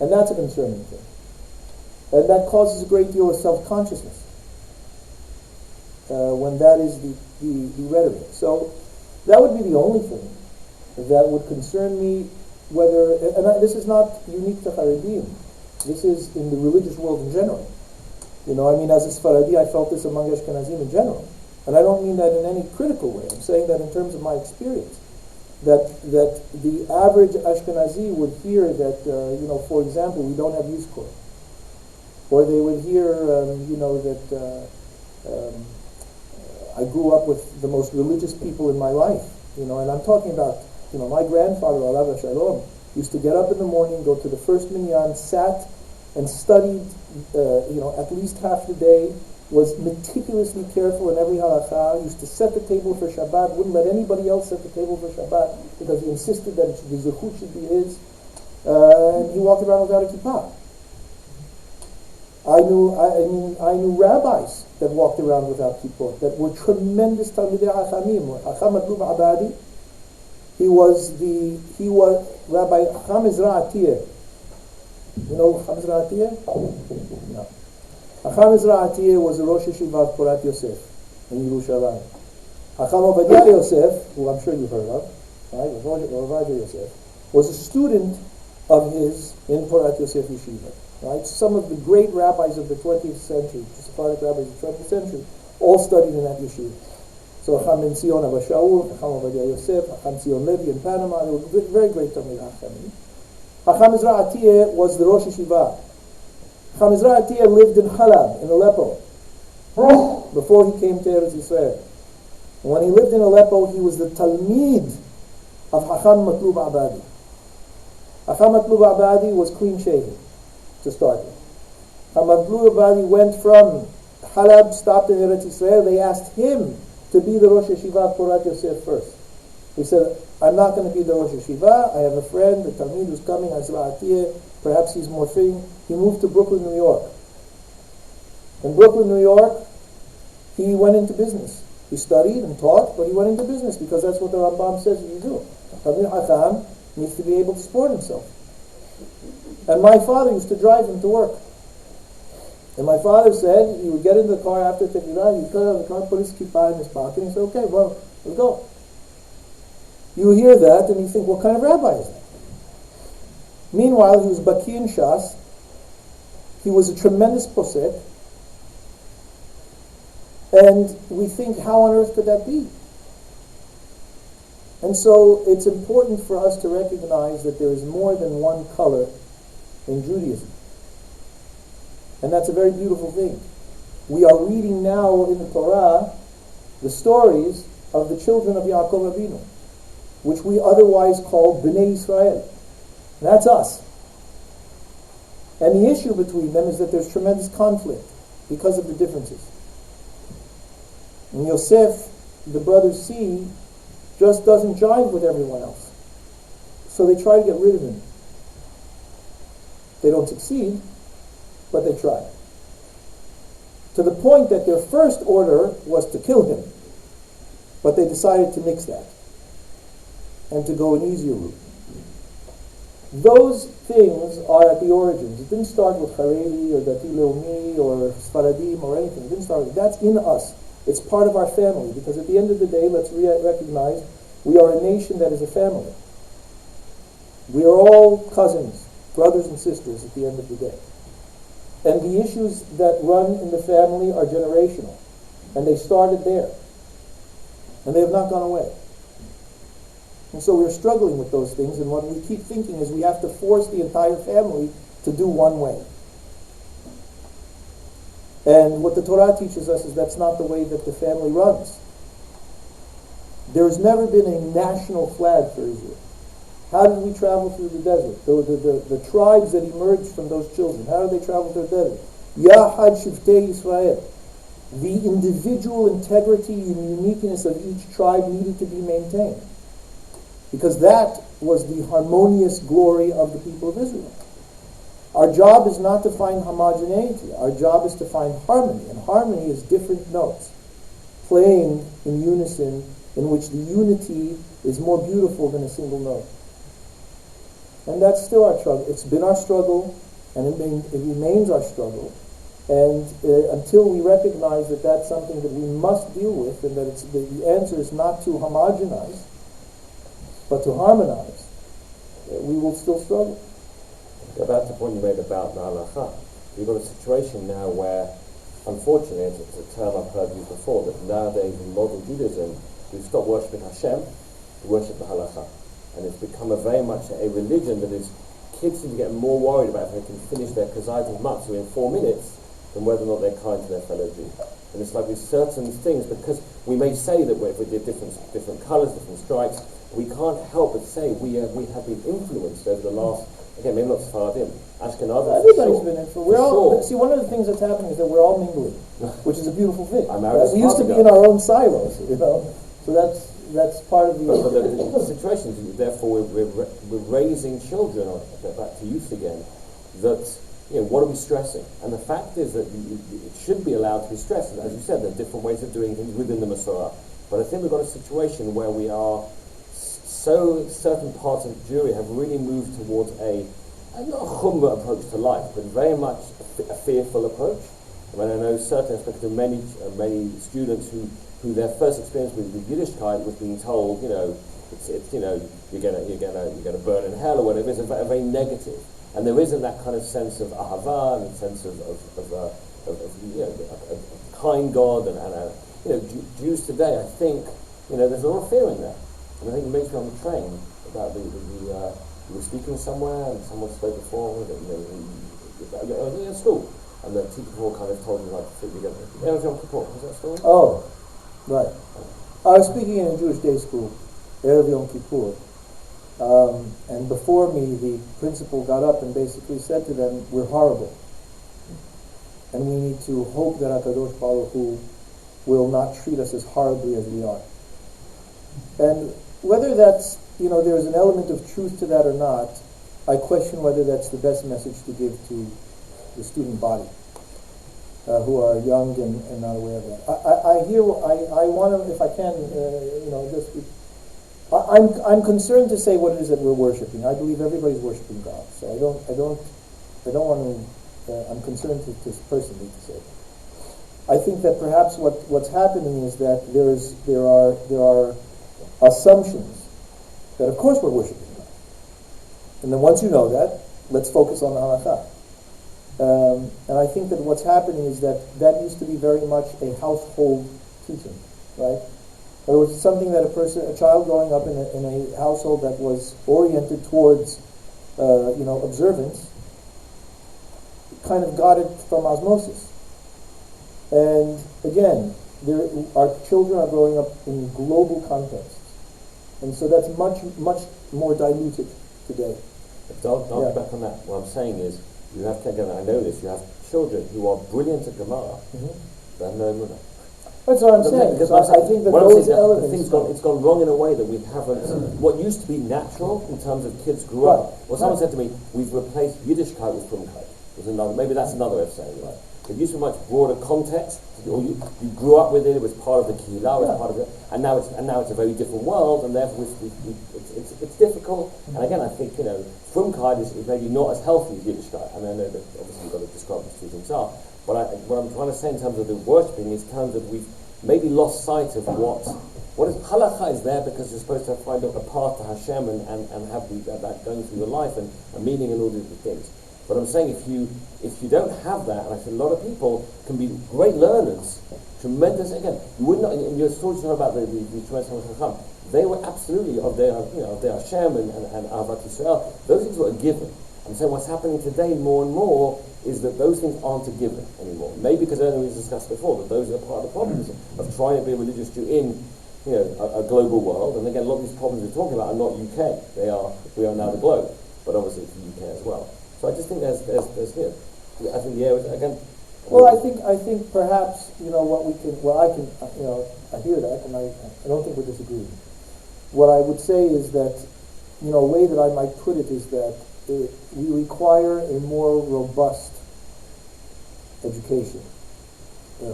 And that's a concerning thing. And that causes a great deal of self-consciousness when that is the rhetoric. So that would be the only thing that would concern me, this is not unique to Haredim. This is in the religious world in general. As a Sfaradi, I felt this among Ashkenazim in general. And I don't mean that in any critical way. I'm saying that in terms of my experience. That the average Ashkenazi would hear that, for example, we don't have Yizkor. Or they would hear, that I grew up with the most religious people in my life. And I'm talking about, my grandfather, Alav Shalom, used to get up in the morning, go to the first minyan, sat and studied, at least half the day, was meticulously careful in every halakha, used to set the table for Shabbat, wouldn't let anybody else set the table for Shabbat because he insisted that the zechut should be his, and he walked around without a kippah. I knew rabbis that walked around without kippot, that were tremendous Talmidei Hachamim. Hacham Matlub Abadi, he was Rabbi Chacham Ezra Atiyah. You know Chacham Ezra Atiyah? No. Chacham Ezra Atiyah was the Rosh Yeshiva of Porat Yosef in Yerushalayim. Chacham Obadiah Yosef, who I'm sure you've heard of, right? Obadiah Yosef, was a student of his in Porat Yosef Yeshiva. Right? Some of the great rabbis of the 20th century, the Sephardic rabbis of the 20th century, all studied in that yeshiva. So Chacham Ben Zion Abba Shaul, Chacham Obadiah Yosef, Chacham Zion Levi in Panama, they were very great Talmidei Chachamim. Chacham Ezra Atiyah was the Rosh Yeshiva. Chacham Ezra Atiyah lived in Halab, in Aleppo, before he came to Eretz Yisrael. And when he lived in Aleppo, he was the Talmid of Chacham Matlub Abadi. Chacham Matlub Abadi was clean shaven to start with. Matlub Abadi went from Halab, stopped in Eretz Yisrael. They asked him to be the Rosh Yeshiva of Porat Yosef first. He said, I'm not going to be the Rosh Yeshiva. I have a friend, the Talmid who's coming, Ezra Atiyah. Perhaps he's more fitting. He moved to Brooklyn, New York. In Brooklyn, New York, he went into business. He studied and taught, but he went into business because that's what the Rambam says you do. Talmid Hacham needs to be able to support himself. And my father used to drive him to work. And my father said he would get in the car after Tefillah, he'd cut out the car, put his kippah in his pocket, and he said, okay, well, let's go. You hear that, and you think, what kind of rabbi is that? Meanwhile, he was Baki in Shas, He was a tremendous posek. And we think, how on earth could that be? And so it's important for us to recognize that there is more than one color in Judaism. And that's a very beautiful thing. We are reading now in the Torah the stories of the children of Yaakov Avinu, which we otherwise call Bnei Israel. That's us. And the issue between them is that there's tremendous conflict because of the differences. And Yosef, the brothers see, just doesn't jive with everyone else. So they try to get rid of him. They don't succeed, but they try. To the point that their first order was to kill him. But they decided to nix that and to go an easier route. Those things are at the origins. It didn't start with Haredi or Dati Leumi or Sfaradim or anything. It didn't start with that's in us. It's part of our family, because at the end of the day, let's recognize we are a nation that is a family. We are all cousins, brothers and sisters at the end of the day. And the issues that run in the family are generational. And they started there. And they have not gone away. And so we're struggling with those things, and what we keep thinking is we have to force the entire family to do one way. And what the Torah teaches us is that's not the way that the family runs. There's never been a national flag for Israel. How did we travel through the desert? The tribes that emerged from those children, how did they travel through the desert? Yahad Shiftei Israel. The individual integrity and uniqueness of each tribe needed to be maintained, because that was the harmonious glory of the people of Israel. Our job is not to find homogeneity. Our job is to find harmony. And harmony is different notes playing in unison, in which the unity is more beautiful than a single note. And that's still our struggle. It's been our struggle, and it remains our struggle. And until we recognize that that's something that we must deal with, and that the answer is not to homogenize, but to harmonize, we will still struggle. About the point you made about the halacha, we've got a situation now where, unfortunately, it's a term I've heard used before, that nowadays in modern Judaism, we've stopped worshipping Hashem to worship the halacha. And it's become very much a religion that is, kids seem to get more worried about if they can finish their kazayt of matzah in 4 minutes than whether or not they're kind to their fellow Jew. And it's like with certain things, because we may say that if we did different colours, different stripes, we can't help but say we have been influenced over the last, again, maybe not Sephardim, Ashkenazim. Everybody's been influenced. We're all, see, one of the things that's happening is that we're all mingling, which is a beautiful thing. We used to be in our own silos, So that's part of the... But the situation is, therefore, we're raising children, back to youth again, that, what are we stressing? And the fact is that it should be allowed to be stressed. As you said, there are different ways of doing things within the Masorah. But I think we've got a situation where we are... So certain parts of Jewry have really moved towards not a chumrah approach to life, but very much a fearful approach. I mean, I know certain aspects of many students who their first experience with Yiddishkeit was being told, it's you're gonna burn in hell or whatever. It's a very negative, and there isn't that kind of sense of ahava and a sense of a kind God and Jews today. I think there's a lot of fear in there. And I think it makes me on the train about we were speaking somewhere and someone spoke before at school, and the teacher before kind of told me like to fit together. Erev Yom Kippur, was that story? Oh, right. I was speaking in a Jewish day school, Erev Yom Kippur, and before me the principal got up and basically said to them, "We're horrible, and we need to hope that HaKadosh Baruch Hu will not treat us as horribly as we are." And whether that's, there's an element of truth to that or not, I question whether that's the best message to give to the student body, who are young and not aware of that. I want to, if I can, I'm concerned to say what it is that we're worshiping. I believe everybody's worshiping God, so I don't want to. I'm concerned to personally to say. I think that perhaps what's happening is that there are assumptions that of course we're worshiping God. And then once you know that, let's focus on the halakha. And I think that what's happening is that used to be very much a household teaching, right? It was something that a child growing up in a household that was oriented towards, observance, kind of got it from osmosis. And again, our children are growing up in global contexts, and so that's much more diluted today. Don't back on that. What I'm saying is, you have to, again, I know this, you have children who are brilliant at Gemara, but have no emunah. That's what I'm saying. Because I think that those elements... it's gone wrong in a way that we haven't... What used to be natural in terms of kids grew up... Well, someone said to me, we've replaced Yiddishkeit with Frumkeit. Maybe that's another way of saying it. It used to be much broader context. You grew up with it. It was part of the kehillah. It was part of it, and now it's a very different world, and therefore it's difficult. And again, I think Frumkeit is maybe not as healthy as Yiddishkeit. I mean, I know that obviously you've got to describe what two things are. But what I'm trying to say in terms of the worshipping is in terms of we've maybe lost sight of what is halakha is there because you're supposed to find a path to Hashem and have that going through your life and a meaning and all these things. But I'm saying if you don't have that, and I think a lot of people can be great learners, tremendous. Again, you would not. In your story about the Chacham, they were absolutely of their Hashem and Ahavat Yisrael. Those things were a given. I'm saying what's happening today more and more is that those things aren't a given anymore. Maybe because as we discussed before, that those are part of the problems of trying to be a religious Jew in a global world. And again, a lot of these problems we're talking about are not UK. We are now the globe, but obviously it's the UK as well. So I just think there's I think again. Well, I think perhaps what we can. Well, I hear that, and I don't think we're disagreeing. What I would say is that a way that I might put it is that we require a more robust education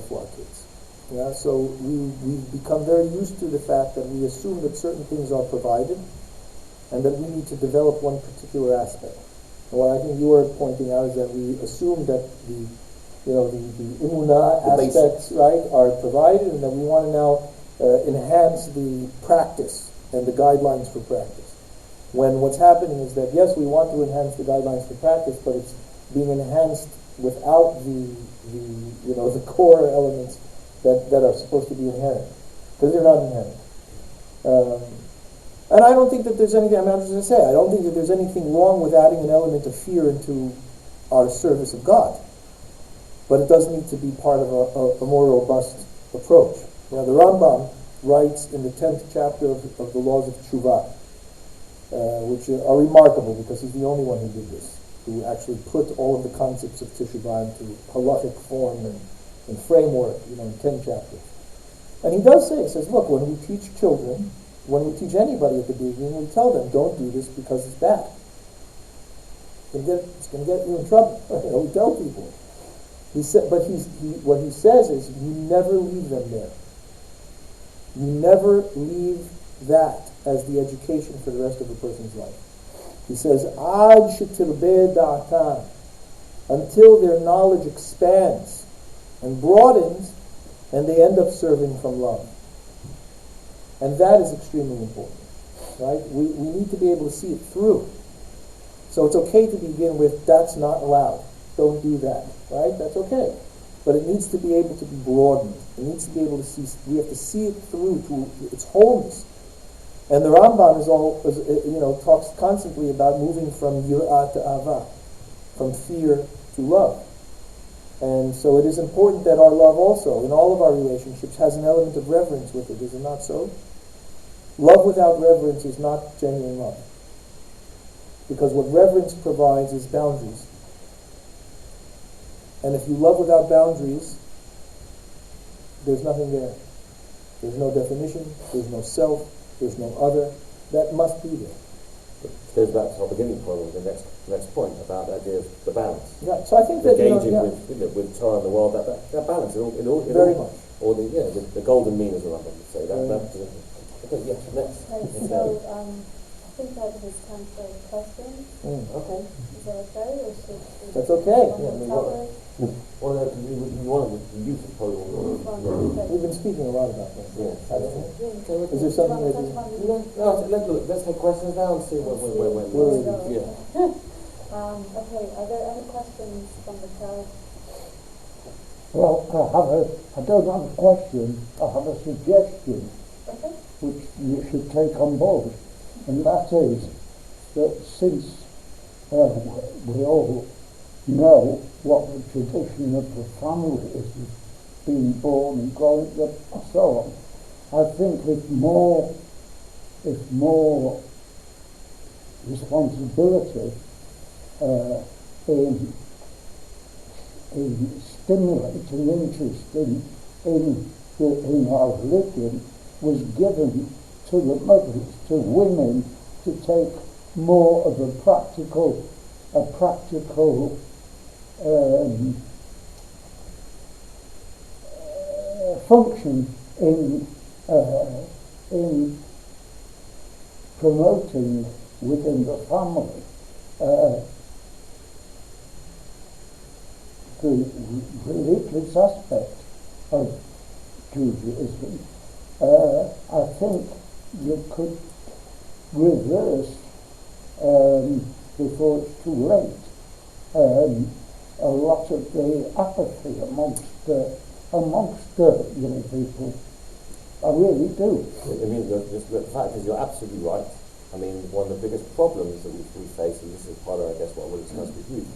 for our kids. Yeah, so we've become very used to the fact that we assume that certain things are provided, and that we need to develop one particular aspect. And what I think you were pointing out is that we assume that the emunah aspects, right, are provided, and that we want to now enhance the practice and the guidelines for practice. When what's happening is that yes, we want to enhance the guidelines for practice, but it's being enhanced without the core elements that are supposed to be inherent, because they're not inherent. And I don't think that there's anything, I'm just going to say, I don't think that there's anything wrong with adding an element of fear into our service of God. But it does need to be part of a more robust approach. Now, the Rambam writes in the 10th chapter of the Laws of Tshuva, which are remarkable because he's the only one who did this, who actually put all of the concepts of Teshuvah into halachic form and framework, in 10 chapters. And he does say, he says, look, when we teach children, when we teach anybody at the beginning, we tell them, don't do this because it's bad. It's going to get you in trouble. We tell people. What he says is, you never leave them there. You never leave that as the education for the rest of a person's life. He says, Ad shetirbe da'atan, until their knowledge expands and broadens, and they end up serving from love. And that is extremely important, right? We need to be able to see it through. So it's okay to begin with, that's not allowed. Don't do that, right? That's okay. But it needs to be able to be broadened. It needs to be able to see, we have to see it through to its wholeness. And the Rambam talks constantly about moving from yirah to ahava, from fear to love. And so it is important that our love also, in all of our relationships, has an element of reverence with it. Is it not so? Love without reverence is not genuine love. Because what reverence provides is boundaries. And if you love without boundaries, there's nothing there. There's no definition, there's no self, there's no other. That must be there. It goes back to our beginning point, the next point about the idea of the balance. Right. So I think that engaging with Torah and the world, that balance, very much. Or the golden mean, as the Rabbi would say. Okay, yes, next. Right, so I think that it's time for questions. Okay. Is that okay? Or should That's okay. You wanted the youth probably. We've been speaking a lot about this. Yeah. Is there something that you... Let's take questions now and see where. Yeah. Okay, are there any questions from the crowd? Well, I don't have a question, I have a suggestion Okay. which you should take on board, and that is that since we all know what the tradition of the family is, being born, growing up, and so on, I think if more responsibility in stimulating interest in our religion was given to the mothers, to women, to take more of a practical function in promoting within the family the religious aspect of Judaism. I think you could reverse, before it's too late, a lot of the apathy amongst young people. I really do. I mean, the fact is, you're absolutely right. I mean, one of the biggest problems that we face, and this is part of, I guess, what I will discuss with you,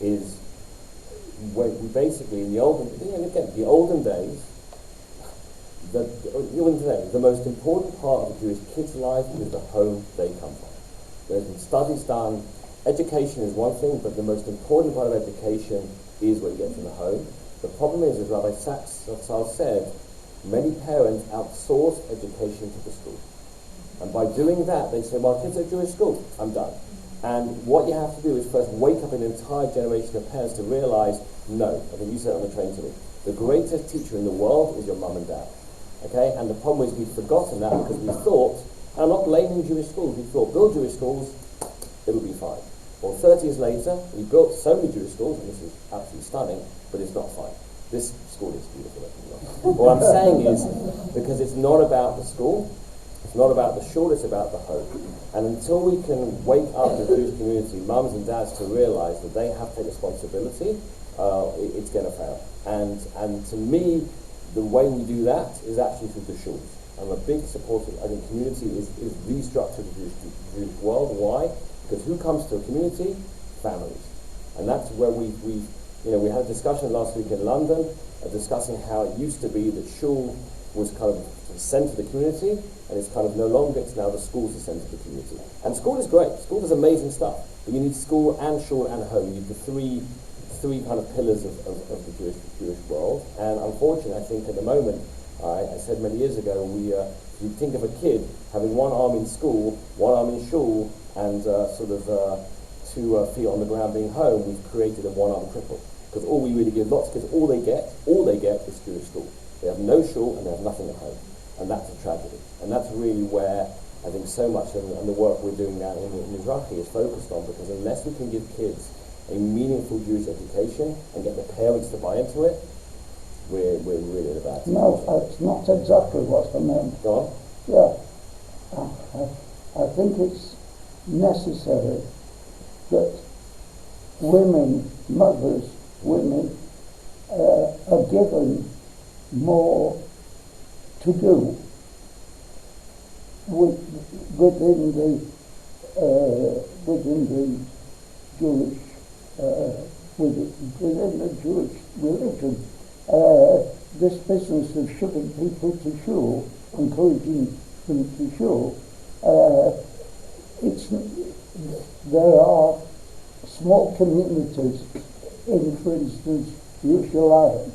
is when we basically, in the olden days, even today, the most important part of the Jewish kid's life is the home they come from. There's been studies done. Education is one thing, but the most important part of education is what you get from the home. The problem is, as Rabbi Sachs said, many parents outsource education to the school. And by doing that, they say, well, kids are at Jewish school, I'm done. And what you have to do is first wake up an entire generation of parents to realize, no, I think you said it on the train to me, the greatest teacher in the world is your mum and dad. Okay? And the problem is we've forgotten that because we thought, and I'm not blaming Jewish schools, we thought, build Jewish schools, it'll be fine. Well, 30 years later, we built so many Jewish schools, and this is absolutely stunning, but it's not fine. This school is beautiful. What I'm saying is, because it's not about the school, it's not about the shul, it's about the home. And until we can wake up the Jewish community, mums and dads, to realize that they have to take responsibility, it's going to fail. And to me, the way we do that is actually through the shuls. I'm a big supporter. I think community is the structure of the Jewish world. Why? Because who comes to a community? Families. And that's where we had a discussion last week in London, discussing how it used to be that shul was kind of the centre of the community, and it's kind of no longer. It's now the school's the centre of the community. And school is great. School does amazing stuff. But you need school and shul and home. You need the three kind of pillars of the Jewish world. And unfortunately, I think at the moment, I said many years ago, you think of a kid having one arm in school, one arm in shul, and two feet on the ground being home. We've created a one-arm cripple. Because all we really give lots of kids, all they get is Jewish school. They have no shul and they have nothing at home. And that's a tragedy. And that's really where I think so much and the work we're doing now in Mizrahi is focused on, because unless we can give kids a meaningful Jewish education and get the parents to buy into it, we're really in a bad situation. No, that's not exactly what I meant. Go on. Yeah. I think it's necessary that women are given more to do within the Jewish within the Jewish religion. This business of shoving people to shul, encouraging them to shul, there are small communities in, for instance, Yerushalayim,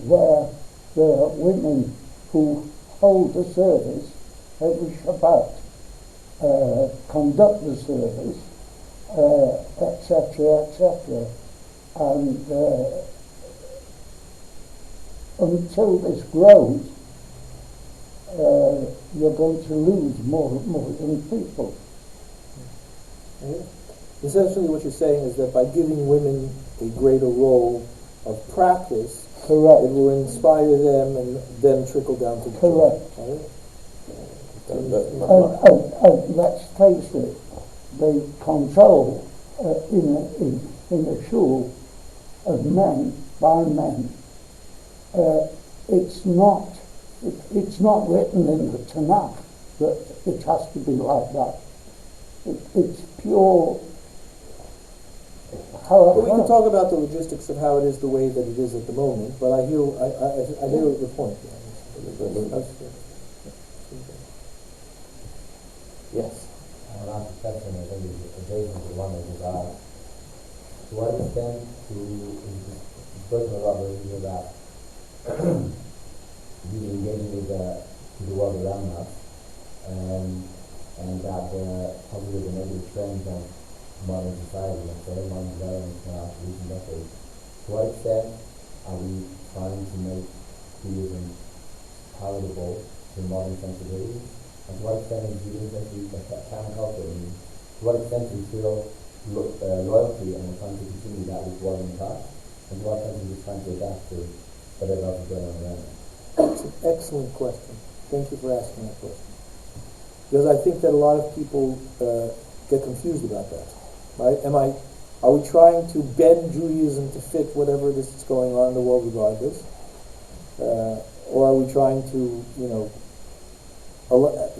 where there are women who hold the service every Shabbat, conduct the service, etc., and until this grows, you're going to lose more young people. Essentially what you're saying is that by giving women a greater role of practice, Correct. it will inspire them and then trickle down to the Correct. children, right? And let's face it, the control in a shul of men, by men. It's not written in the Tanakh that it has to be like that. It's pure. Well, we can talk about the logistics of how it is the way that it is at the moment, but I hear the point. Yes. Last question, I think, is adjacent to the one that was asked. To what extent the person of Rabbi is that really engaging with the world around us, and that probably the negative trends of modern society, let's say, modern developments in the last recent decades. To what extent are we trying to make Judaism palatable to modern sensibilities? And to what extent is Judaism a counterculture? To what extent do we feel loyalty and we're trying to continue that which was in the past? And to what extent are we trying to adapt to whatever else is going on around us? That's an excellent question. Thank you for asking that question. Because I think that a lot of people get confused about that. Right? Are we trying to bend Judaism to fit whatever this is going on in the world regardless? Or are we trying to,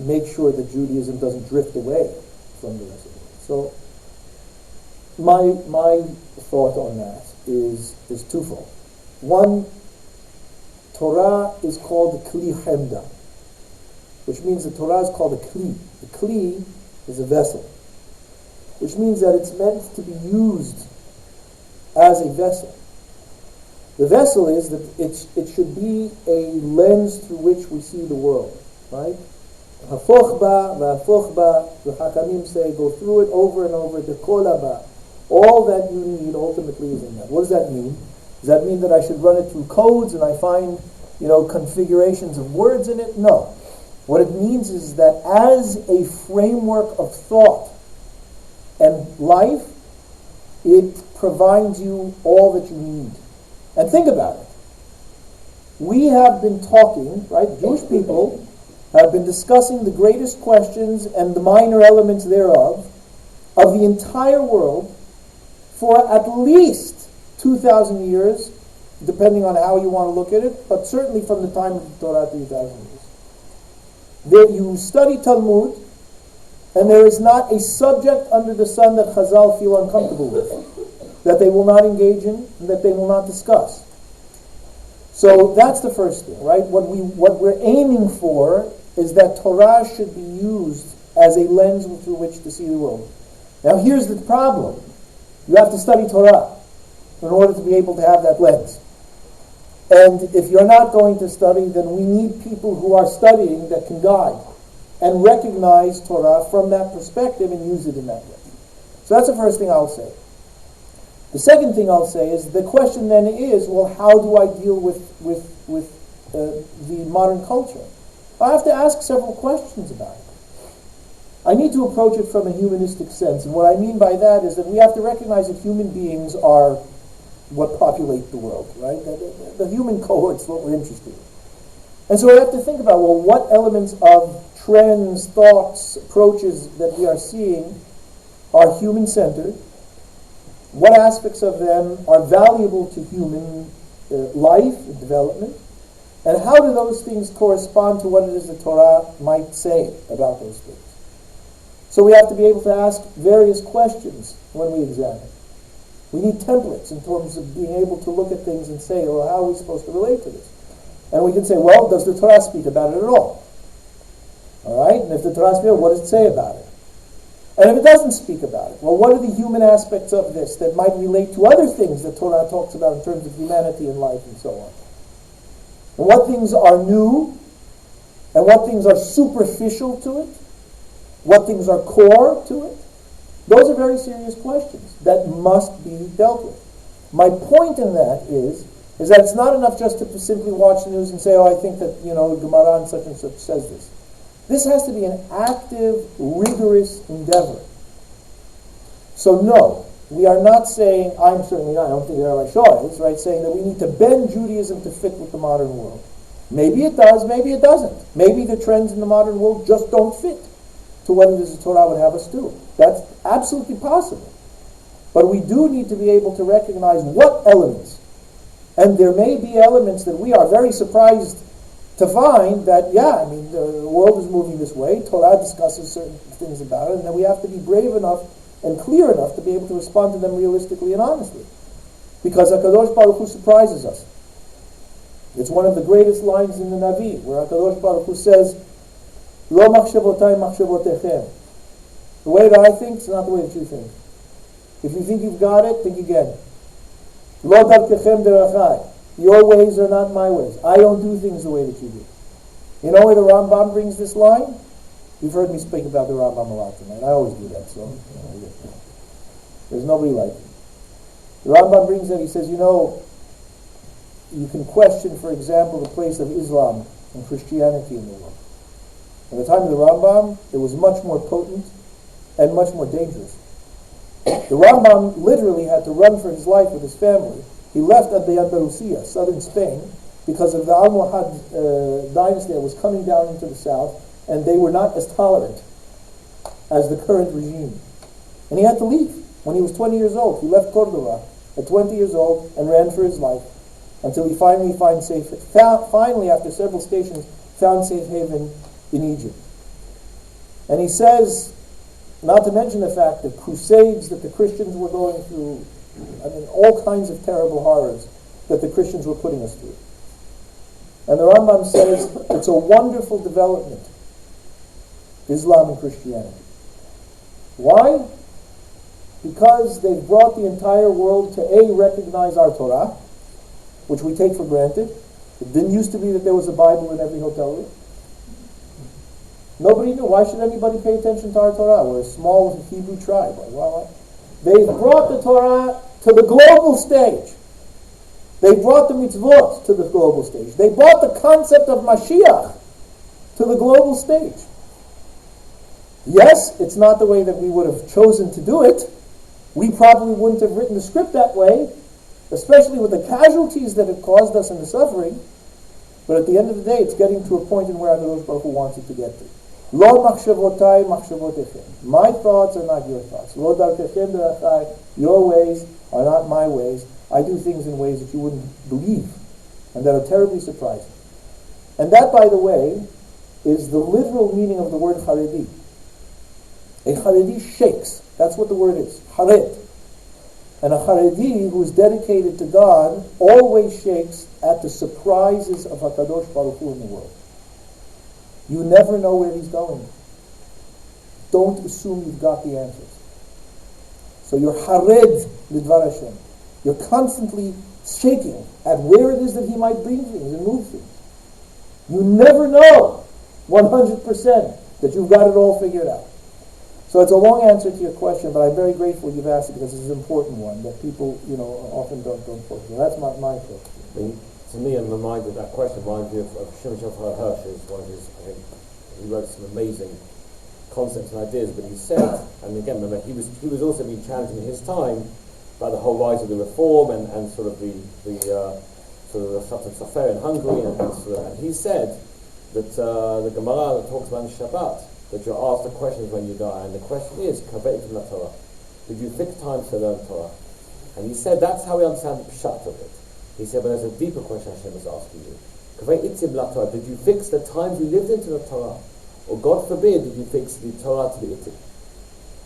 make sure that Judaism doesn't drift away from the rest of it? So my thought on that is twofold. One, Torah is called the Kli Chemda, which means the Torah is called a Kli. The Kli is a vessel, which means that it's meant to be used as a vessel. The vessel is that it should be a lens through which we see the world, right? Hafoch ba, the Hakamim say, go through it over and over, the kolaba. All that you need ultimately is in that. What does that mean? Does that mean that I should run it through codes and I find, configurations of words in it? No. What it means is that as a framework of thought and life, it provides you all that you need. And think about it. We have been talking, right? Jewish people have been discussing the greatest questions and the minor elements thereof of the entire world for at least 2,000 years, depending on how you want to look at it, but certainly from the time of the Torah 2,000 years. That you study Talmud, and there is not a subject under the sun that Chazal feel uncomfortable with, that they will not engage in, and that they will not discuss. So that's the first thing, right? What we're aiming for is that Torah should be used as a lens through which to see the world. Now here's the problem. You have to study Torah in order to be able to have that lens. And if you're not going to study, then we need people who are studying that can guide and recognize Torah from that perspective and use it in that way. So that's the first thing I'll say. The second thing I'll say is the question then is, well, how do I deal with the modern culture? I have to ask several questions about it. I need to approach it from a humanistic sense, and what I mean by that is that we have to recognize that human beings are what populate the world, right? The human cohort's what we're interested in. And so we have to think about, well, what elements of trends, thoughts, approaches that we are seeing are human-centered? What aspects of them are valuable to human life and development? And how do those things correspond to what it is the Torah might say about those things? So we have to be able to ask various questions when we examine. We need templates in terms of being able to look at things and say, well, how are we supposed to relate to this? And we can say, well, does the Torah speak about it at all? All right? And if the Torah speaks, what does it say about it? And if it doesn't speak about it, well, what are the human aspects of this that might relate to other things that Torah talks about in terms of humanity and life and so on? And what things are new? And what things are superficial to it? What things are core to it? Those are very serious questions that must be dealt with. My point in that is that it's not enough just to simply watch the news and say, oh, I think that, Gemara and such says this. This has to be an active, rigorous endeavor. So no, we are not saying, I'm certainly not, I don't think Rabbi Shaw is, right, saying that we need to bend Judaism to fit with the modern world. Maybe it does, maybe it doesn't. Maybe the trends in the modern world just don't fit to what it is the Torah would have us do. That's absolutely possible. But we do need to be able to recognize what elements. And there may be elements that we are very surprised to find that, the world is moving this way. Torah discusses certain things about it, and then we have to be brave enough and clear enough to be able to respond to them realistically and honestly. Because HaKadosh Baruch Hu surprises us. It's one of the greatest lines in the Navi, where HaKadosh Baruch Hu says, Lo machshavotay machshavotechem. The way that I think is not the way that you think. If you think you've got it, think again. Lo darkechem derachai. Your ways are not my ways. I don't do things the way that you do. You know where the Rambam brings this line? You've heard me speak about the Rambam a lot tonight. I always do that, so there's nobody like him. The Rambam brings that, he says, you can question, for example, the place of Islam and Christianity in the world. At the time of the Rambam, it was much more potent and much more dangerous. The Rambam literally had to run for his life with his family. He left at the Andalusia, southern Spain, because of the Almohad dynasty that was coming down into the south, and they were not as tolerant as the current regime. And he had to leave when he was 20 years old. He left Cordoba at 20 years old and ran for his life until he finally finally, after several stations, found safe haven in Egypt. And he says, not to mention the fact that crusades that the Christians were going through, all kinds of terrible horrors that the Christians were putting us through. And the Rambam says it's a wonderful development, Islam and Christianity. Why? Because they've brought the entire world to recognize our Torah, which we take for granted. It didn't used to be that there was a Bible in every hotel room. Nobody knew. Why should anybody pay attention to our Torah? We're a small Hebrew tribe. Why? They've brought the Torah to the global stage. They brought the mitzvot to the global stage. They brought the concept of Mashiach to the global stage. Yes, it's not the way that we would have chosen to do it. We probably wouldn't have written the script that way, especially with the casualties that it caused us and the suffering. But at the end of the day, it's getting to a point in where HaKadosh Baruch Hu wants it to get to. Lo machshavotay machshavotechem. My thoughts are not your thoughts. Lo darkechem derachai. Your ways are not my ways. I do things in ways that you wouldn't believe and that are terribly surprising. And that, by the way, is the literal meaning of the word Haredi. A Haredi shakes. That's what the word is. Hared. And a Haredi who is dedicated to God always shakes at the surprises of HaKadosh Baruch Hu in the world. You never know where he's going. Don't assume you've got the answers. So you're Hared Lidvar Hashem. You're constantly shaking at where it is that he might bring things and move things. You never know 100% that you've got it all figured out. So it's a long answer to your question, but I'm very grateful you've asked it because it's an important one that people, often don't focus on. That's my question. To me, I'm reminded that question reminds me of Shimshon Hirsch's one of his, I think, he wrote some amazing concepts and ideas, but he said, and again, remember, he was also being challenged in his time by the whole rise of the reform and sort of the Sofer in Hungary, and he said that the Gemara that talks about the Shabbat, that you're asked the questions when you die, and the question is, Kaveitim la Torah. Did you fix time to learn Torah? And he said that's how we understand the pshat of it. He said, but there's a deeper question Hashem is asking you. Kaveitim la Torah. Did you fix the times you lived into the Torah? Or God forbid, did you fix the Torah to the Itim?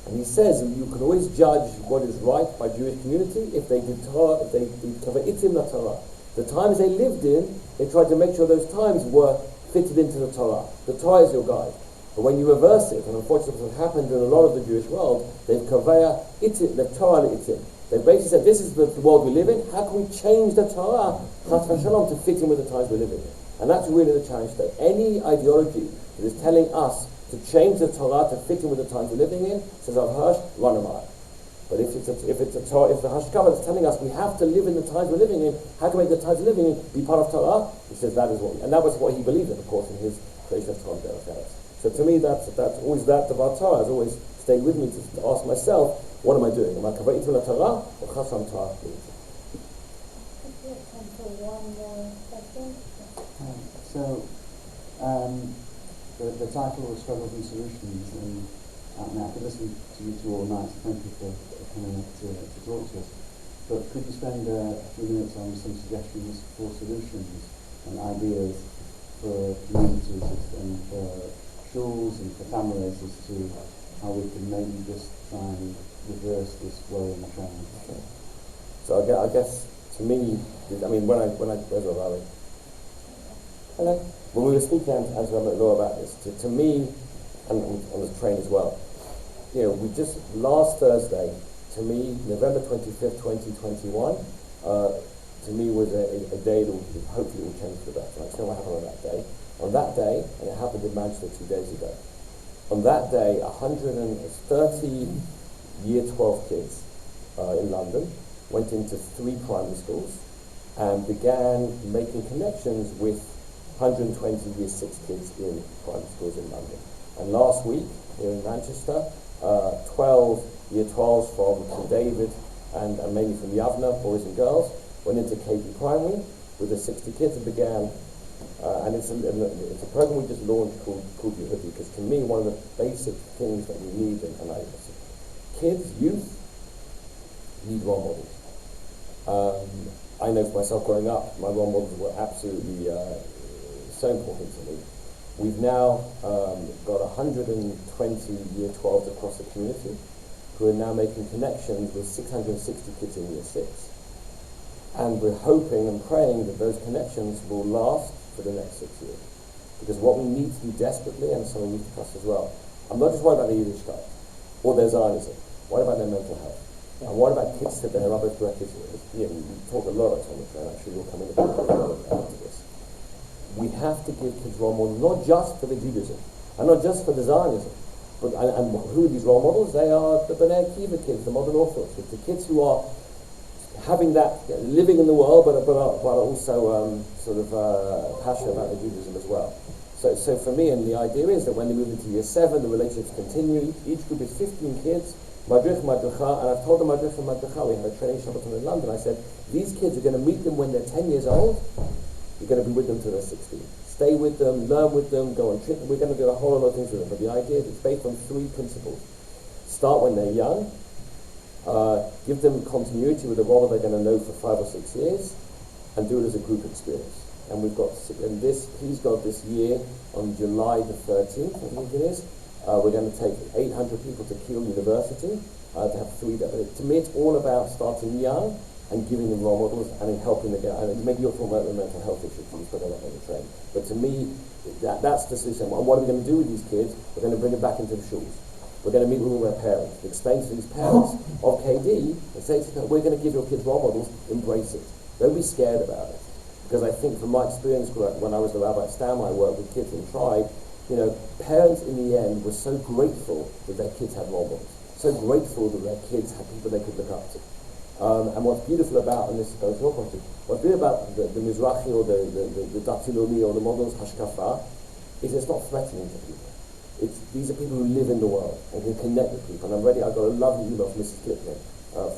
And he says you can always judge what is right by Jewish community if they did Torah, if they did Kaveitim la Torah. The times they lived in, they tried to make sure those times were fitted into the Torah. The Torah is your guide. But when you reverse it, and unfortunately what's happened in a lot of the Jewish world, they've kaveya itim, the Torah itim. They basically said, this is the world we live in, how can we change the Torah, chas v'shalom, to fit in with the times we're living in? And that's really the challenge today. Any ideology that is telling us to change the Torah to fit in with the times we're living in, says Rav Hirsch, run a mile. But if the Hashkafa is telling us we have to live in the times we're living in, how can we make the times we're living in be part of Torah? He says that is what, and that was what he believed in, of course, in his creation of Torah Derech. So to me, that's always that about Torah has always stayed with me to ask myself, what am I doing? Am I kaveitim la Torah or chasam Torah? Time for one more question. The title was Struggles and Solutions, and out now. I could listen to you two all night, so thank you for coming up to talk to us. But could you spend a few minutes on some suggestions for solutions and ideas for communities and for schools and for families as to how we can maybe just try and reverse this worrying trend? So I guess to me, I mean, when I where's Rabbi? Hello. When we were speaking as Rabbi Law about this, to me, and on the train as well, you know, we just last Thursday, to me, November 25th, 2021, to me was a day that hopefully will change for the better. I don't know what happened on that day. On that day, and it happened in Manchester 2 days ago. On that day, 130 Year 12 kids in London went into 3 primary schools and began making connections with 120 Year 6 kids in primary schools in London. And last week, here in Manchester, 12 Year 12s from King David and mainly from Yavna, boys and girls, went into KB Primary with the 60 kids and began, and it's a program we just launched called Jewry, because to me one of the basic things that we need, kids, youth, need role models. I know for myself growing up, my role models were absolutely so important to me. We've now got 120 Year 12s across the community who are now making connections with 660 kids in Year 6. And we're hoping and praying that those connections will last for the next 6 years. Because what we need to do desperately, and some of you discussed as well, I'm not just worried about the Yiddishkeit or their Zionism. What about their mental health? And what about kids today? Rabbi Dweck is, you know, we talk a lot about Chanuka, and I'm sure you'll come in a bit into this. We have to give kids role models, not just for the Judaism, and not just for the Zionism, but and who are these role models? They are the B'nai Akiva kids, the modern Orthodox kids, the kids who are having that, living in the world, but also passionate about the Judaism as well. So for me, and the idea is that when they move into Year 7, the relationships continue. Each group is 15 kids, Madrich, Madricha, and I've told the Madrich and Madricha, we had a training Shabbaton in London, I said, these kids are going to meet them when they're 10 years old, you're going to be with them till they're 16. Stay with them, learn with them, go on trip. We're going to do a whole lot of things with them, but the idea is it's based on 3 principles. Start when they're young, give them continuity with a role they're going to know for 5 or 6 years, and do it as a group experience. And we've got, and this, please God, this year, on July the 13th, I think it is, we're going to take 800 people to Kiel University to have 3 days. To me, it's all about starting young and giving them role models and in helping them get, and maybe you'll talk about the mental health issues, but I don't know the train. But to me, that's the solution. And what are we going to do with these kids? We're going to bring them back into the schools. We're going to meet with all their parents, explain to these parents of KD, and say to them, we're going to give your kids role models, embrace it. Don't be scared about it. Because I think from my experience when I was the rabbi at Stam, I worked with kids in Tribe, you know, parents in the end were so grateful that their kids had role models, so grateful that their kids had people they could look up to. And what's beautiful about, and this goes to your question, what's beautiful about the Mizrahi or the Datilumi or the models Hashkafa is it's not threatening to people. These are people who live in the world and can connect with people. And I got a lovely email from Mrs. Clipman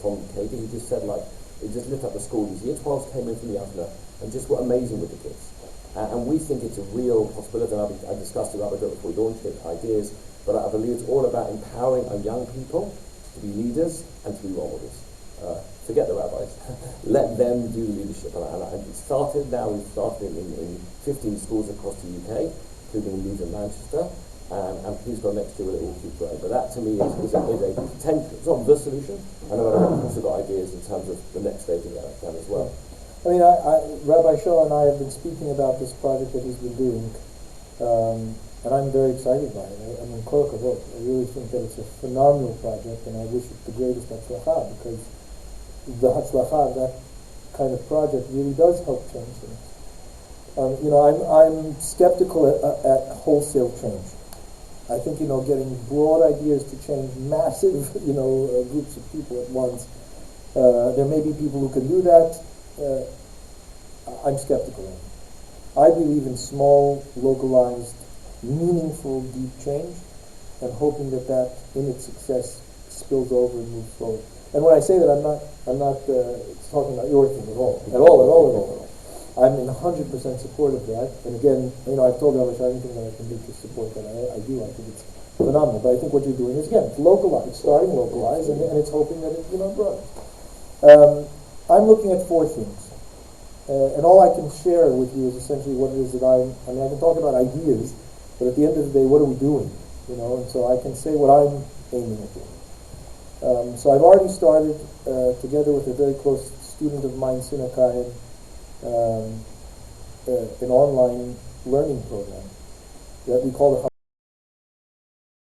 from KD who just said, like, it just lit up the school. These Year 12s came in from Yavna and just were amazing with the kids. And we think it's a real possibility. And I discussed it with Rabbi before we launched it, ideas, but I believe it's all about empowering our young people to be leaders and to be role models. Forget the rabbis. Let them do the leadership. And it started now. We've started in 15 schools across the UK, including Leeds and Manchester. And please God, next year it will keep growing. But that to me is a potential. It's not the solution. And I've also got ideas in terms of the next stage of that plan as well. I mean, Rabbi Shaw and I have been speaking about this project that he's been doing, and I'm very excited by it. I mean, kol kavod. I really think that it's a phenomenal project, and I wish it the greatest hatzlacha, because the hatzlacha of that kind of project really does help change things. You know, I'm skeptical at wholesale change. I think, you know, getting broad ideas to change massive, groups of people at once. There may be people who can do that. I'm skeptical of it. I believe in small, localized, meaningful, deep change, and hoping that in its success, spills over and moves forward. And when I say that, I'm not talking about your thing at all. I'm in 100% support of that. And again, I've told Rabbi anything that I can do to support that, I do. I think it's phenomenal. But I think what you're doing is, again, it's localized, starting localized, and it's hoping that it, grows. I'm looking at 4 things. And all I can share with you is essentially what it is that I can talk about ideas, but at the end of the day, what are we doing? And so I can say what I'm aiming at doing. So I've already started, together with a very close student of mine, Chanuka, an online learning program that we call the